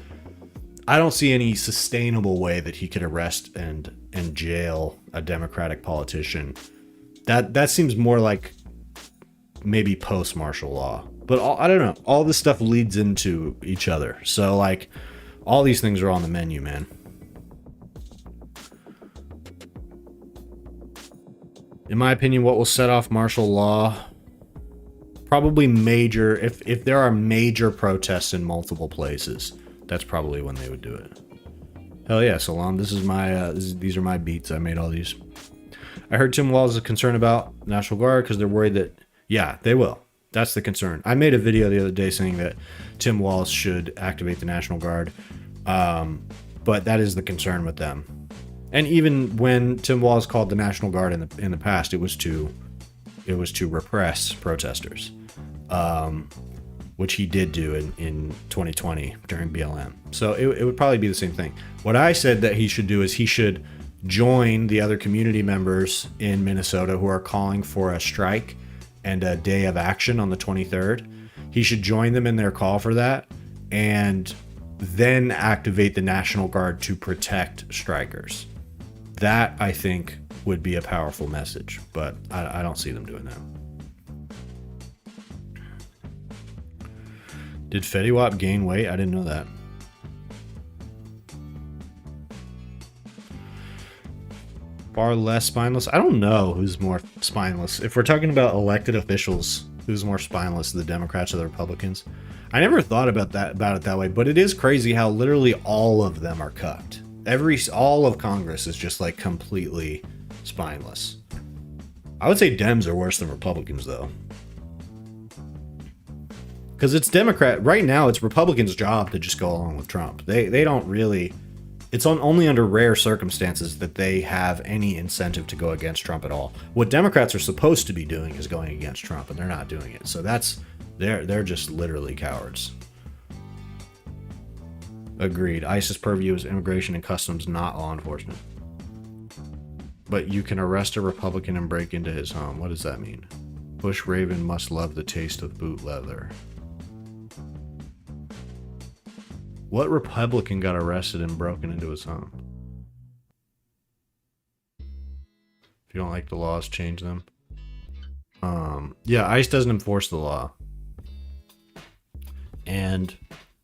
I don't see any sustainable way that he could arrest and jail a Democratic politician. That seems more like maybe post martial law. But I don't know. All this stuff leads into each other. So like all these things are on the menu, man. In my opinion, what will set off martial law? Probably major, if there are major protests in multiple places, that's probably when they would do it. Hell yeah, Salam. This is my, these are my beats. I made all these. I heard Tim Walz is concerned about National Guard because they're worried that, yeah, they will. That's the concern. I made a video the other day saying that Tim Walz should activate the National Guard. But that is the concern with them. And even when Tim Walz called the National Guard in the past, it was to repress protesters, which he did do in 2020 during BLM. So it would probably be the same thing. What I said that he should do is he should join the other community members in Minnesota who are calling for a strike and a day of action on the 23rd. He should join them in their call for that and then activate the National Guard to protect strikers. That, I think, would be a powerful message, but I don't see them doing that. Did Fetty Wap gain weight? I didn't know that. Far less spineless? I don't know who's more spineless. If we're talking about elected officials, who's more spineless, the Democrats or the Republicans? I never thought about it that way, but it is crazy how literally all of them are cucked. All of Congress is just like completely spineless. I would say Dems are worse than Republicans though. Because it's right now it's Republicans' job to just go along with Trump. They don't really, it's only under rare circumstances that they have any incentive to go against Trump at all. What Democrats are supposed to be doing is going against Trump, and they're not doing it. So they're just literally cowards. Agreed. ICE's purview is immigration and customs, not law enforcement. But you can arrest a Republican and break into his home. What does that mean? Bush Raven must love the taste of boot leather. What Republican got arrested and broken into his home? If you don't like the laws, change them. Yeah, ICE doesn't enforce the law. And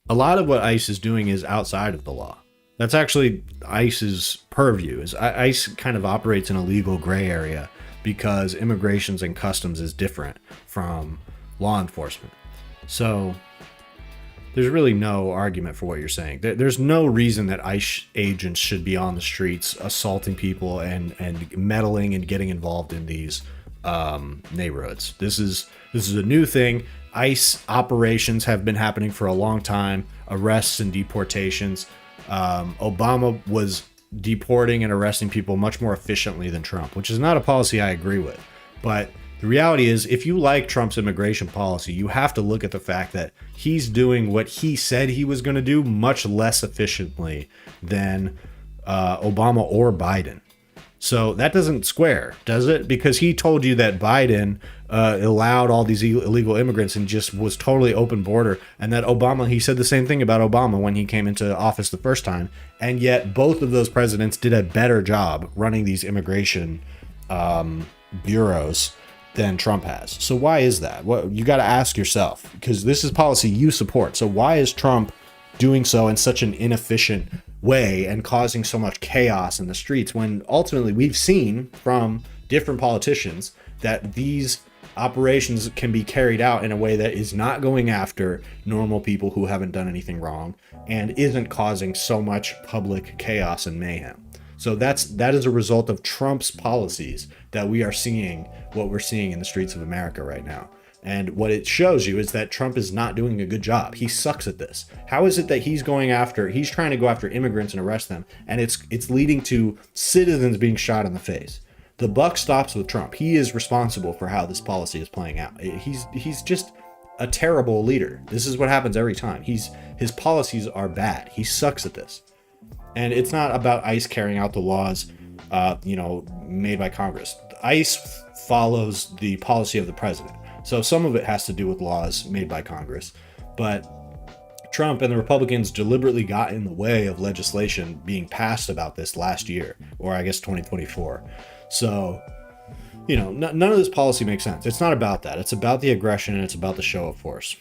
a lot of what ICE is doing is outside of the law. That's actually ICE's purview. ICE kind of operates in a legal gray area because immigrations and customs is different from law enforcement. So there's really no argument for what you're saying. There's no reason that ICE agents should be on the streets assaulting people and meddling and getting involved in these neighborhoods. This is a new thing. ICE operations have been happening for a long time. Arrests and deportations. Obama was deporting and arresting people much more efficiently than Trump, which is not a policy I agree with. But the reality is, if you like Trump's immigration policy, you have to look at the fact that he's doing what he said he was going to do much less efficiently than Obama or Biden. So that doesn't square, does it? Because he told you that Biden allowed all these illegal immigrants and just was totally open border, and that Obama, he said the same thing about Obama when he came into office the first time, and yet both of those presidents did a better job running these immigration bureaus than Trump has. So why is that? Well, you got to ask yourself, because this is policy you support. So why is Trump doing so in such an inefficient way and causing so much chaos in the streets, when ultimately we've seen from different politicians that these operations can be carried out in a way that is not going after normal people who haven't done anything wrong and isn't causing so much public chaos and mayhem. So that is a result of Trump's policies that we are seeing what we're seeing in the streets of America right now. And what it shows you is that Trump is not doing a good job. He sucks at this. How is it that he's trying to go after immigrants and arrest them, and it's leading to citizens being shot in the face? The buck stops with Trump. He is responsible for how this policy is playing out. He's just a terrible leader. This is what happens every time. His policies are bad. He sucks at this. And it's not about ICE carrying out the laws, made by Congress. ICE follows the policy of the president. So some of it has to do with laws made by Congress. But Trump and the Republicans deliberately got in the way of legislation being passed about this last year, or I guess 2024. So, none of this policy makes sense. It's not about that. It's about the aggression, and it's about the show of force.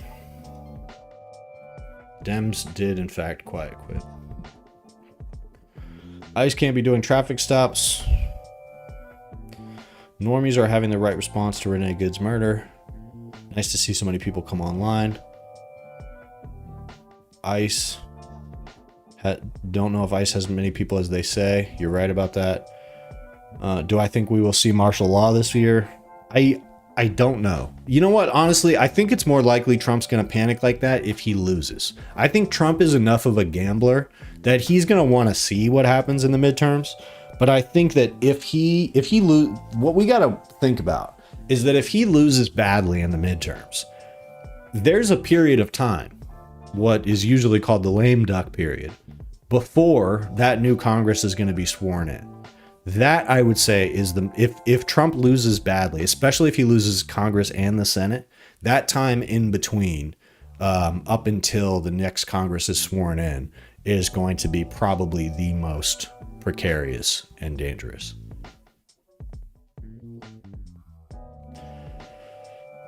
Dems did, in fact, quiet quit. ICE can't be doing traffic stops. Normies are having the right response to Renee Good's murder. Nice to see so many people come online. ICE. Don't know if ICE has as many people as they say. You're right about that. Do I think we will see martial law this year? I don't know. You know what? Honestly, I think it's more likely Trump's going to panic like that if he loses. I think Trump is enough of a gambler that he's going to want to see what happens in the midterms. But I think that if he what we got to think about is that if he loses badly in the midterms, there's a period of time, what is usually called the lame duck period, before that new Congress is going to be sworn in. That, I would say, is if Trump loses badly, especially if he loses Congress and the Senate, that time in between, up until the next Congress is sworn in, is going to be probably the most precarious and dangerous.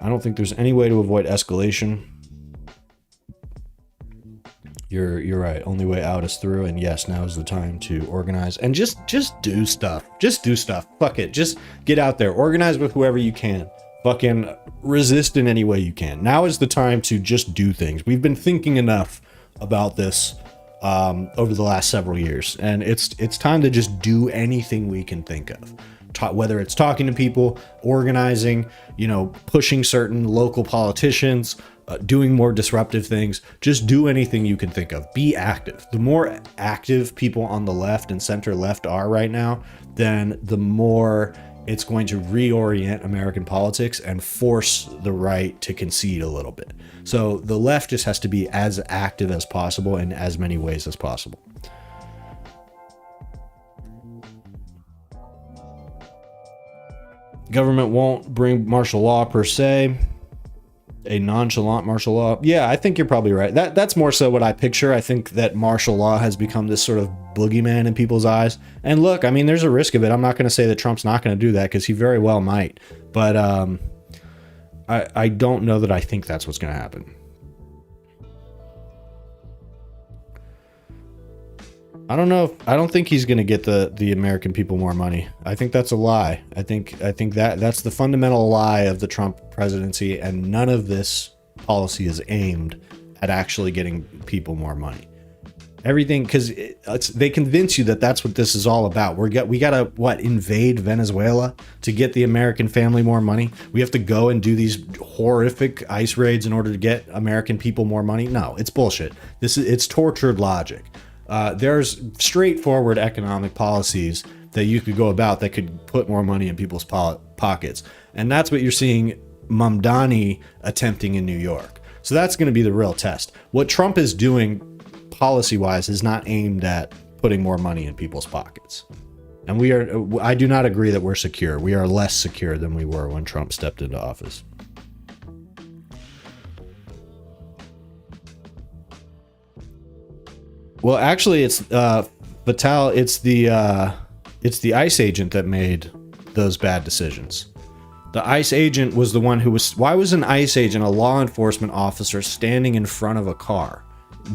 I don't think there's any way to avoid escalation. You're right. Only way out is through. And yes, now is the time to organize and just do stuff. Just do stuff. Fuck it. Just get out there. Organize with whoever you can. Fucking resist in any way you can. Now is the time to just do things. We've been thinking enough about this over the last several years, and it's time to just do anything we can think of. Whether it's talking to people, organizing, pushing certain local politicians, doing more disruptive things. Just do anything you can think of. Be active. The more active people on the left and center left are right now, then the more it's going to reorient American politics and force the right to concede a little bit. So the left just has to be as active as possible in as many ways as possible. Government won't bring martial law per se. A nonchalant martial law. Yeah, I think you're probably right. That's more so what I picture. I think that martial law has become this sort of boogeyman in people's eyes. And look, I mean, there's a risk of it. I'm not going to say that Trump's not going to do that, because he very well might. But I don't know that I think that's what's going to happen. I don't know. I don't think he's going to get the American people more money. I think that's a lie. I think that's the fundamental lie of the Trump presidency, and none of this policy is aimed at actually getting people more money. Everything, because they convince you that that's what this is all about. We gotta invade Venezuela to get the American family more money. We have to go and do these horrific ICE raids in order to get American people more money. No, it's bullshit. It's tortured logic. There's straightforward economic policies that you could go about that could put more money in people's pockets, and that's what you're seeing Mamdani attempting in New York. So that's going to be the real test. What Trump is doing policy-wise is not aimed at putting more money in people's pockets. And I do not agree that we're secure. We are less secure than we were when Trump stepped into office. Well, actually, it's Vital. It's the ICE agent that made those bad decisions. The ICE agent was the one who was. Why was an ICE agent, a law enforcement officer, standing in front of a car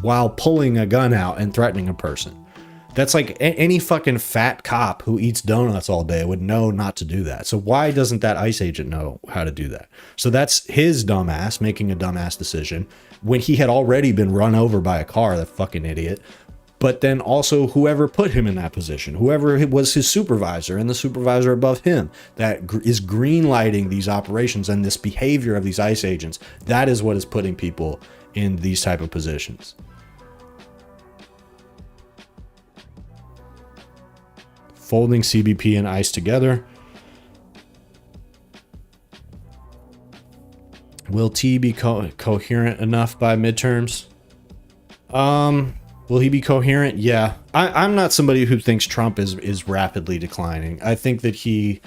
while pulling a gun out and threatening a person? That's like any fucking fat cop who eats donuts all day would know not to do that. So why doesn't that ICE agent know how to do that? So that's his dumbass making a dumbass decision when he had already been run over by a car, that fucking idiot. But then also whoever put him in that position, whoever was his supervisor and the supervisor above him that is greenlighting these operations and this behavior of these ICE agents, that is what is putting people in these type of positions. Folding CBP and ICE together. Will T be coherent enough by midterms? Will he be coherent? Yeah. I'm not somebody who thinks Trump is rapidly declining. I think that he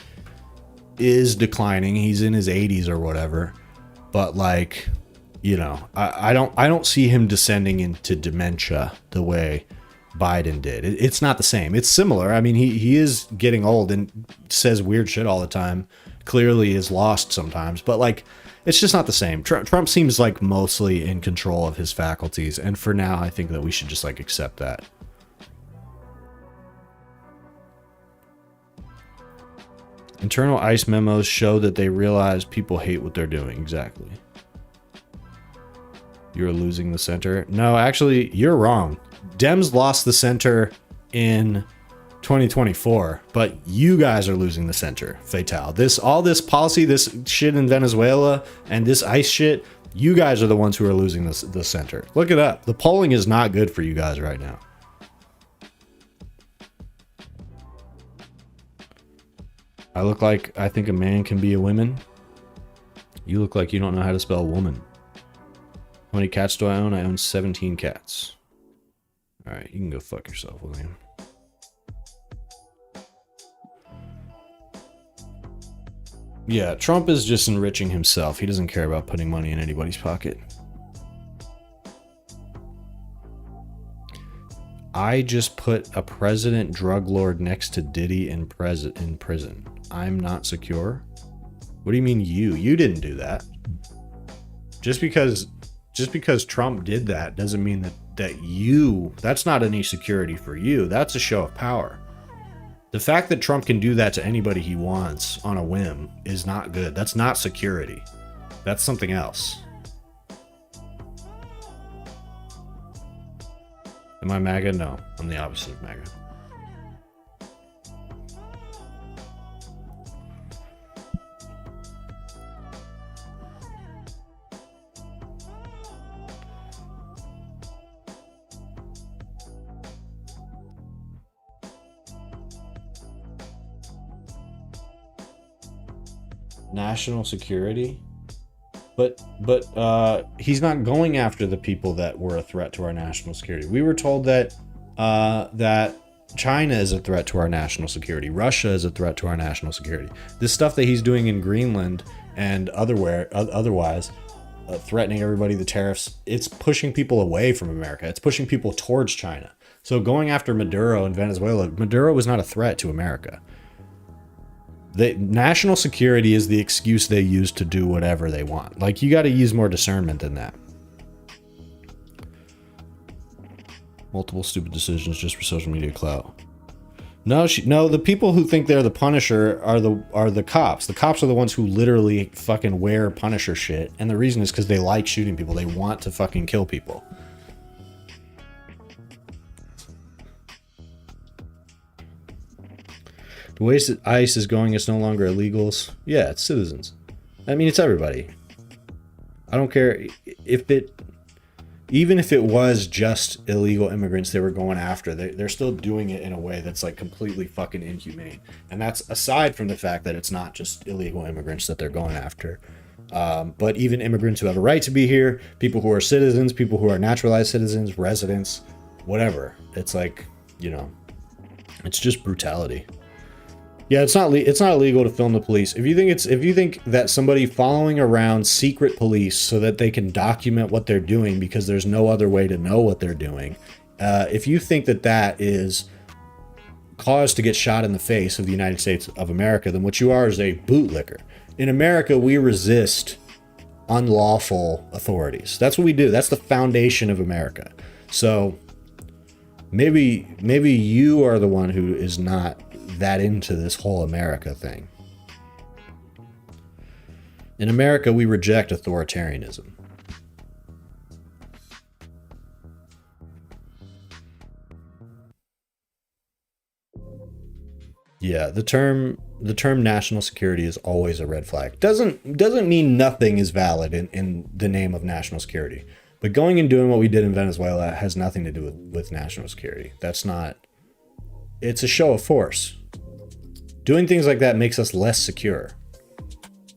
is declining. He's in his 80s or whatever. But like, you know, I don't see him descending into dementia the way Biden did. It's not the same. It's similar. I mean, he is getting old and says weird shit all the time. Clearly is lost sometimes, but like, it's just not the same. Trump seems like mostly in control of his faculties, and for now, I think that we should just like accept that. Internal ICE memos show that they realize people hate what they're doing. Exactly. You're losing the center. No, actually, you're wrong. Dems lost the center in 2024, but you guys are losing the center. Fatal. All this policy, this shit in Venezuela and this ICE shit, you guys are the ones who are losing the center. Look it up. The polling is not good for you guys right now. I look like I think a man can be a woman. You look like you don't know how to spell woman. How many cats do I own? I own 17 cats. All right, you can go fuck yourself, William. Yeah, Trump is just enriching himself. He doesn't care about putting money in anybody's pocket. I just put a president drug lord next to Diddy in prison. I'm not secure? What do you mean you? You didn't do that. Just because Trump did that doesn't mean that's not any security for you. That's a show of power. The fact that Trump can do that to anybody he wants on a whim is not good. That's not security. That's something else. Am I MAGA? No, I'm the opposite of MAGA. National security, but he's not going after the people that were a threat to our national security. We were told that that China is a threat to our national security. Russia is a threat to our national security. This stuff that he's doing in Greenland and otherwise, threatening everybody, the tariffs, it's pushing people away from America. It's pushing people towards China. So going after Maduro in Venezuela, Maduro was not a threat to America. The national security is the excuse they use to do whatever they want. Like, you got to use more discernment than that. Multiple stupid decisions just for social media clout. No, the people who think they're the Punisher are the cops. The cops are the ones who literally fucking wear Punisher shit, and the reason is because they like shooting people. They want to fucking kill people. The ways that ICE is going, it's no longer illegals. Yeah, it's citizens. I mean, it's everybody. I don't care if it, even if it was just illegal immigrants they were going after, they're still doing it in a way that's like completely fucking inhumane. And that's aside from the fact that it's not just illegal immigrants that they're going after. But even immigrants who have a right to be here, people who are citizens, people who are naturalized citizens, residents, whatever. It's like, you know, it's just brutality. Yeah, it's not illegal to film the police. If you think that somebody following around secret police so that they can document what they're doing because there's no other way to know what they're doing, if you think that that is cause to get shot in the face of the United States of America, then what you are is a bootlicker. In America, we resist unlawful authorities. That's what we do. That's the foundation of America. So maybe you are the one who is not that into this whole America thing. In America, we reject authoritarianism. Yeah, the term national security is always a red flag. Doesn't mean nothing is valid in the name of national security. But going and doing what we did in Venezuela has nothing to do with national security. That's not. It's a show of force. Doing things like that makes us less secure.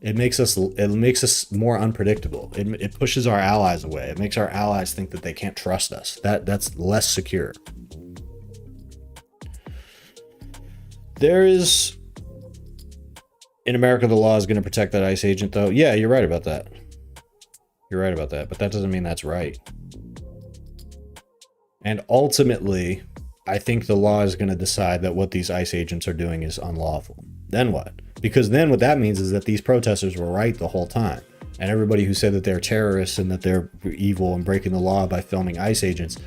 It makes us more unpredictable. It pushes our allies away. It makes our allies think that they can't trust us. That's less secure. There is, in America, the law is going to protect that ICE agent, though. Yeah, you're right about that. You're right about that, but that doesn't mean that's right. And ultimately, I think the law is going to decide that what these ICE agents are doing is unlawful. Then what? Because then what that means is that these protesters were right the whole time. And everybody who said that they're terrorists and that they're evil and breaking the law by filming ICE agents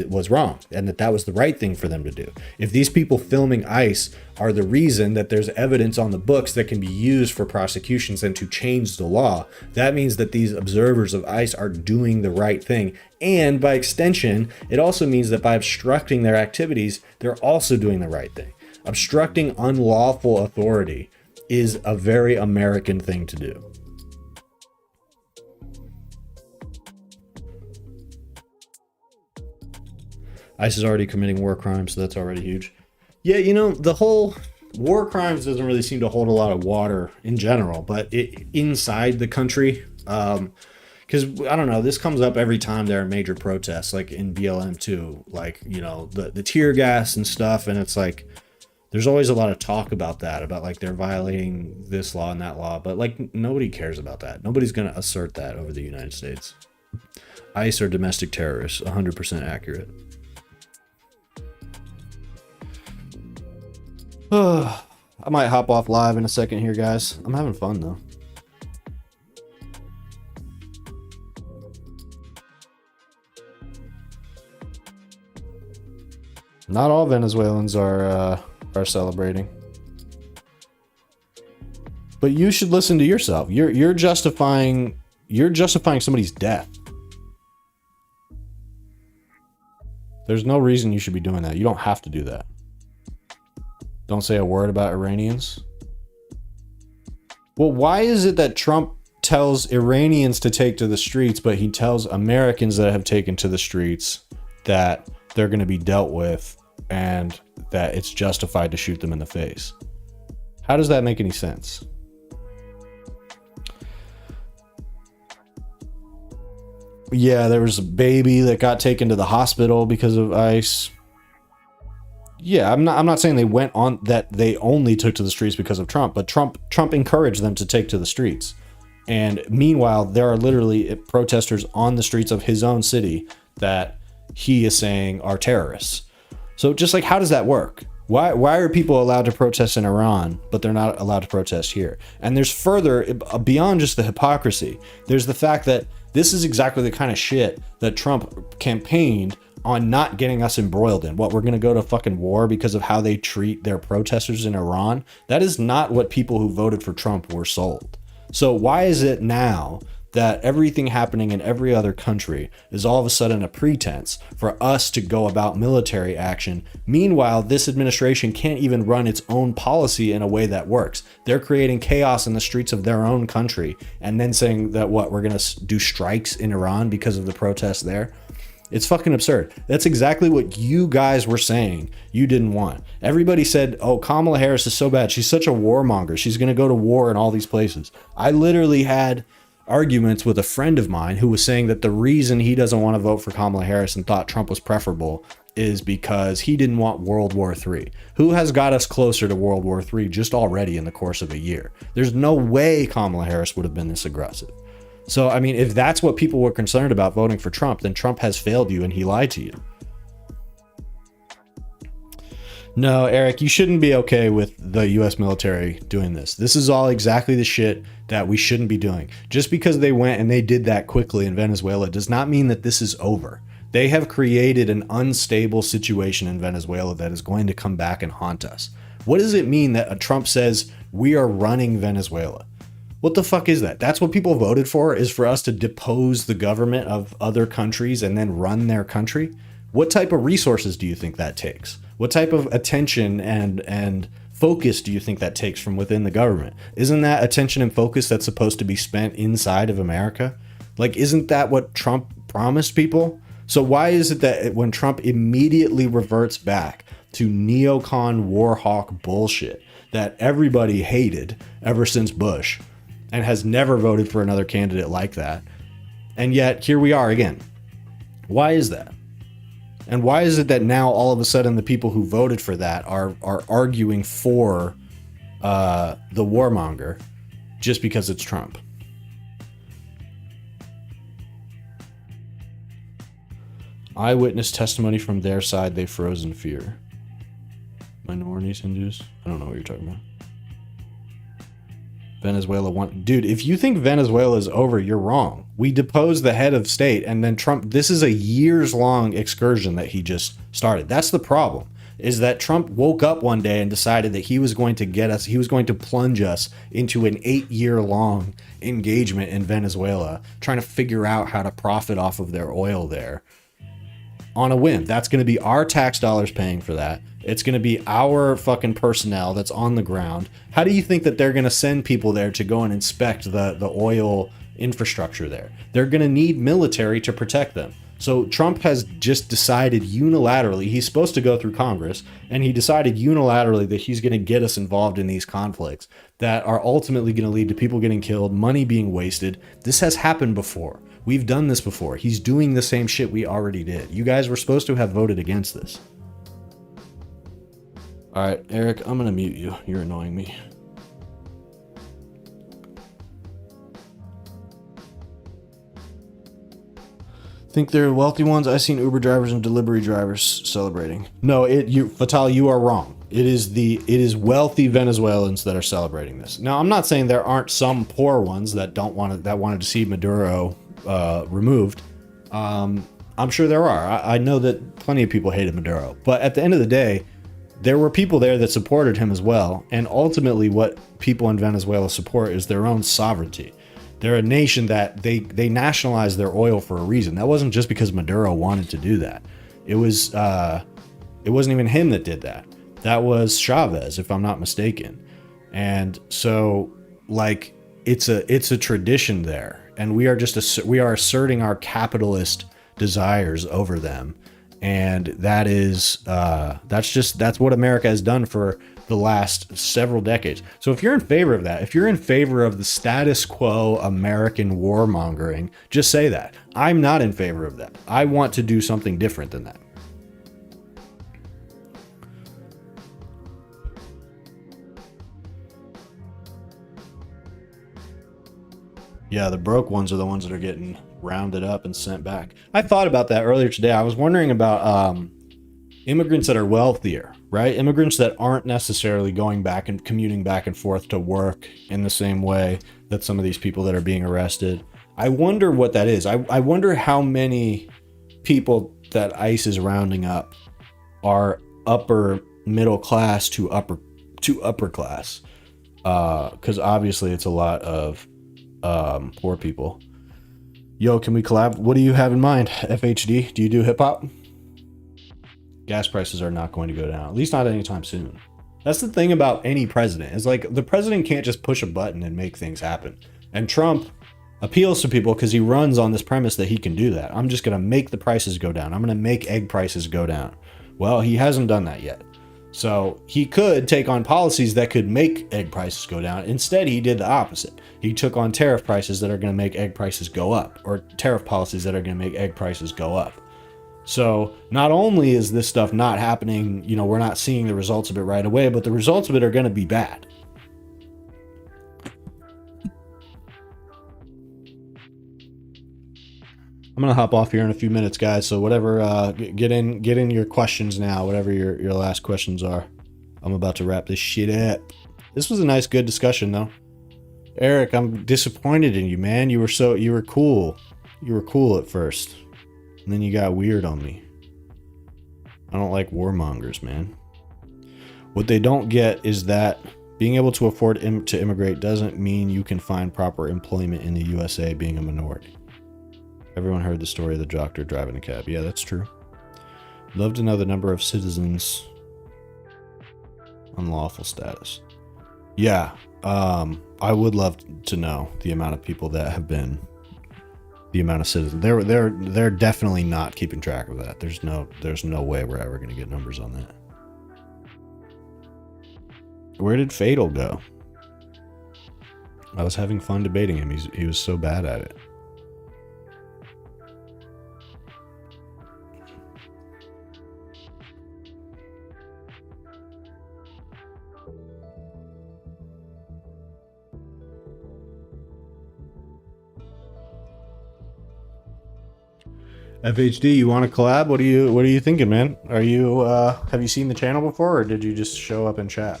was wrong. And that was the right thing for them to do. If these people filming ICE are the reason that there's evidence on the books that can be used for prosecutions and to change the law, that means that these observers of ICE are doing the right thing. And by extension, it also means that by obstructing their activities, they're also doing the right thing. Obstructing unlawful authority is a very American thing to do. ICE is already committing war crimes, so that's already huge. Yeah, you know, the whole war crimes doesn't really seem to hold a lot of water in general, but inside the country, because I don't know, this comes up every time there are major protests, like in BLM too, like, you know, the tear gas and stuff, and it's like, there's always a lot of talk about that, about like they're violating this law and that law, but like nobody cares about that. Nobody's going to assert that over the United States. ICE are domestic terrorists, 100% accurate. I might hop off live in a second here, guys. I'm having fun though. Not all Venezuelans are celebrating, but you should listen to yourself. You're justifying somebody's death. There's no reason you should be doing that. You don't have to do that. Don't say a word about Iranians. Well, why is it that Trump tells Iranians to take to the streets, but he tells Americans that have taken to the streets that they're going to be dealt with and that it's justified to shoot them in the face? How does that make any sense? Yeah, there was a baby that got taken to the hospital because of ICE. Yeah, I'm not saying they went on that they only took to the streets because of Trump, but Trump encouraged them to take to the streets. And meanwhile, there are literally protesters on the streets of his own city that he is saying are terrorists. So just like, how does that work? Why are people allowed to protest in Iran, but they're not allowed to protest here? And there's further, beyond just the hypocrisy, there's the fact that This is exactly the kind of shit that Trump campaigned on not getting us embroiled in. What, we're going to go to fucking war because of how they treat their protesters in Iran? That is not what people who voted for Trump were sold. So why is it now that everything happening in every other country is all of a sudden a pretense for us to go about military action? Meanwhile, this administration can't even run its own policy in a way that works. They're creating chaos in the streets of their own country and then saying that, what, we're going to do strikes in Iran because of the protests there? It's fucking absurd. That's exactly what you guys were saying you didn't want. Everybody said, oh, Kamala Harris is so bad. She's such a warmonger. She's going to go to war in all these places. I literally had arguments with a friend of mine who was saying that the reason he doesn't want to vote for Kamala Harris and thought Trump was preferable is because he didn't want World War III. Who has got us closer to World War III just already in the course of a year? There's no way Kamala Harris would have been this aggressive. So, I mean, if that's what people were concerned about voting for Trump, then Trump has failed you and he lied to you. No, Eric, you shouldn't be okay with the U.S. military doing this. This is all exactly the shit that we shouldn't be doing. Just because they went and they did that quickly in Venezuela does not mean that this is over. They have created an unstable situation in Venezuela that is going to come back and haunt us. What does it mean that Trump says we are running Venezuela? What the fuck is that? That's what people voted for, is for us to depose the government of other countries and then run their country? What type of resources do you think that takes? What type of attention and focus do you think that takes from within the government? Isn't that attention and focus that's supposed to be spent inside of America? Like, isn't that what Trump promised people? So why is it that when Trump immediately reverts back to neocon war hawk bullshit that everybody hated ever since Bush, and has never voted for another candidate like that, and yet here we are again? Why is that? And why is it that now all of a sudden the people who voted for that are arguing for the warmonger just because it's Trump? Eyewitness testimony from their side, they froze in fear. Minorities, Hindus? I don't know what you're talking about. Venezuela won. Dude, if you think Venezuela is over, you're wrong. We deposed the head of state, and then Trump, this is a years-long excursion that he just started. That's the problem, is that Trump woke up one day and decided that he was going to get us, he was going to plunge us into an 8-year-long engagement in Venezuela, trying to figure out how to profit off of their oil there on a whim. That's going to be our tax dollars paying for that. It's going to be our fucking personnel that's on the ground. How do you think that they're going to send people there to go and inspect the oil infrastructure there? They're going to need military to protect them. So Trump has just decided unilaterally, he's supposed to go through Congress, and he decided unilaterally that he's going to get us involved in these conflicts that are ultimately going to lead to people getting killed, money being wasted. This has happened before. We've done this before. He's doing the same shit we already did. You guys were supposed to have voted against this. All right, Eric, I'm going to mute you. You're annoying me. Think they're wealthy ones? I've seen Uber drivers and delivery drivers celebrating. No, Fatal, you are wrong. It is wealthy Venezuelans that are celebrating this. Now, I'm not saying there aren't some poor ones that wanted to see Maduro removed. I'm sure there are. I know that plenty of people hated Maduro, but at the end of the day, there were people there that supported him as well. And ultimately what people in Venezuela support is their own sovereignty. They're a nation that they nationalized their oil for a reason. That wasn't just because Maduro wanted to do that. It wasn't even him that did that. That was Chavez, if I'm not mistaken. And so, like, it's a tradition there, and we are asserting our capitalist desires over them. And that's what America has done for the last several decades. So if you're in favor of that, if you're in favor of the status quo American warmongering, just say that. I'm not in favor of that. I want to do something different than that. Yeah, the broke ones are the ones that are getting rounded up and sent back. I thought about that earlier today. I was wondering about immigrants that are wealthier, right? Immigrants that aren't necessarily going back and commuting back and forth to work in the same way that some of these people that are being arrested. I wonder what that is. I wonder how many people that ICE is rounding up are upper middle class to upper class. Because obviously it's a lot of poor people. Yo, can we collab? What do you have in mind? FHD, do you do hip hop? Gas prices are not going to go down, at least not anytime soon. That's the thing about any president. Is like the president can't just push a button and make things happen. And Trump appeals to people because he runs on this premise that he can do that. I'm just going to make the prices go down. I'm going to make egg prices go down. Well, he hasn't done that yet. So he could take on policies that could make egg prices go down. Instead, he did the opposite. He took on tariff prices that are going to make egg prices go up, or tariff policies that are going to make egg prices go up. So not only is this stuff not happening, you know, we're not seeing the results of it right away, but the results of it are going to be bad. I'm going to hop off here in a few minutes, guys. So whatever, get in your questions now, whatever your last questions are. I'm about to wrap this shit up. This was a nice, good discussion though. Eric, I'm disappointed in you, man. You were cool. You were cool at first. And then you got weird on me. I don't like warmongers, man. What they don't get is that being able to afford to immigrate doesn't mean you can find proper employment in the USA being a minority. Everyone heard the story of the doctor driving a cab. Yeah, that's true. Love to know the number of citizens unlawful status. Yeah, I would love to know the amount of people that have been, the amount of citizens. They're definitely not keeping track of that. There's no way we're ever going to get numbers on that. Where did Fatal go? I was having fun debating him. He was so bad at it. FHD, you want to collab? What are you thinking, man? Are you have you seen the channel before, or did you just show up and chat?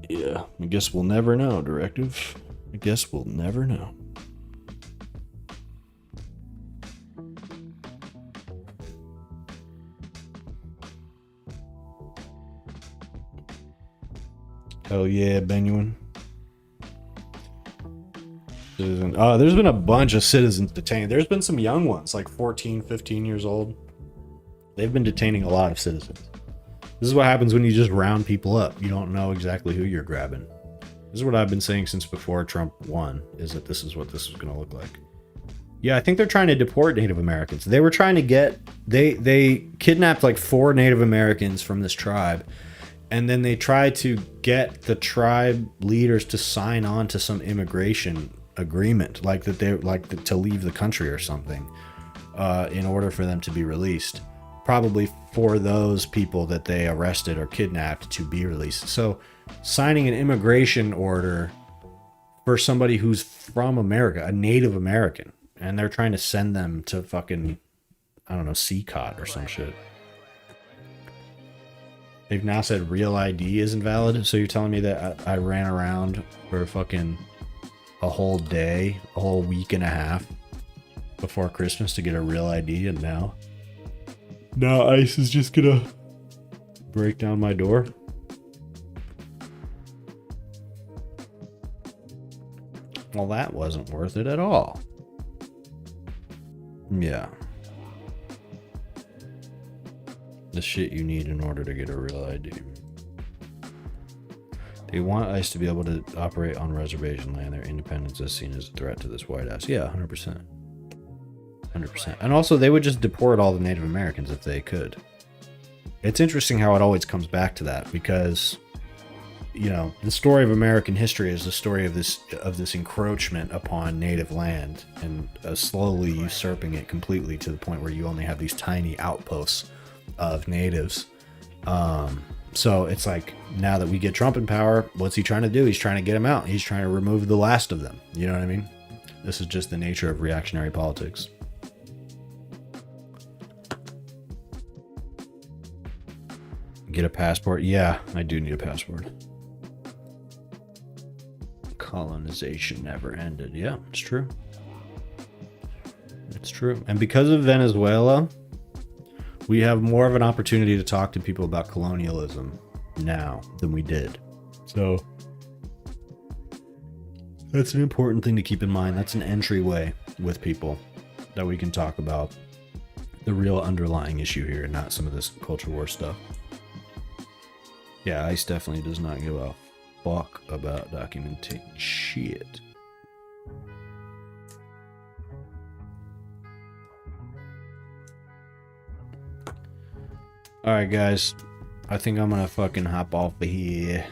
Yeah, I guess we'll never know, Directive. I guess we'll never know. Hell yeah, Benuin. There's been a bunch of citizens detained. There's been some young ones, like 14, 15 years old. They've been detaining a lot of citizens. This is what happens when you just round people up. You don't know exactly who you're grabbing. This is what I've been saying since before Trump won, is that this is what this is going to look like. Yeah, I think they're trying to deport Native Americans. They were trying to get... They kidnapped like 4 Native Americans from this tribe. And then they tried to get the tribe leaders to sign on to some immigration agreement, like that they to leave the country or something, in order for them to be released. Probably for those people that they arrested or kidnapped to be released. So signing an immigration order for somebody who's from America, a Native American, and they're trying to send them to fucking, I don't know, CCOT or some shit. They've now said real ID is invalid. So you're telling me that I ran around for fucking a whole day, a whole week and a half before Christmas to get a real ID, and now ICE is just gonna break down my door? Well, that wasn't worth it at all. Yeah. The shit you need in order to get a real ID. They want ICE to be able to operate on reservation land. Their independence is seen as a threat to this White House. Yeah, 100%. 100%. And also, they would just deport all the Native Americans if they could. It's interesting how it always comes back to that, because, you know, the story of American history is the story of this encroachment upon native land and slowly usurping it completely to the point where you only have these tiny outposts of natives. So it's like, now that we get Trump in power, what's he trying to do? He's trying to get them out. He's trying to remove the last of them. You know what I mean? This is just the nature of reactionary politics. Get a passport? Yeah, I do need a passport. Colonization never ended. Yeah, it's true. It's true. And because of Venezuela, we have more of an opportunity to talk to people about colonialism now than we did. So that's an important thing to keep in mind. That's an entryway with people that we can talk about the real underlying issue here and not some of this culture war stuff. Yeah, ICE definitely does not give a fuck about documenting shit. Alright guys, I think I'm gonna fucking hop off of here.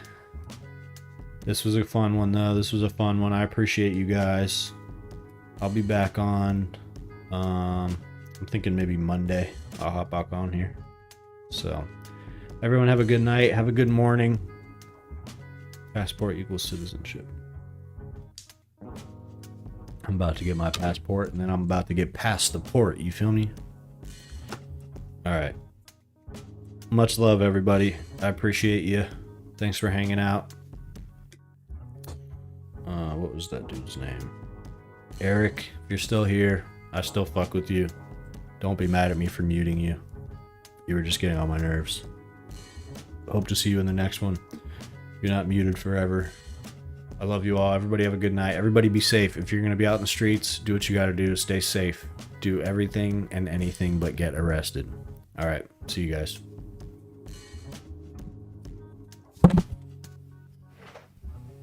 This was a fun one though. This was a fun one. I appreciate you guys. I'll be back on, I'm thinking maybe Monday I'll hop back on here. So, everyone have a good night. Have a good morning. Passport equals citizenship. I'm about to get my passport and then I'm about to get past the port. You feel me? Alright. Much love, everybody. I appreciate you. Thanks for hanging out. What was that dude's name? Eric, if you're still here, I still fuck with you. Don't be mad at me for muting you. You were just getting on my nerves. Hope to see you in the next one. You're not muted forever. I love you all. Everybody have a good night. Everybody be safe. If you're going to be out in the streets, do what you got to do to stay safe. Do everything and anything but get arrested. All right. See you guys.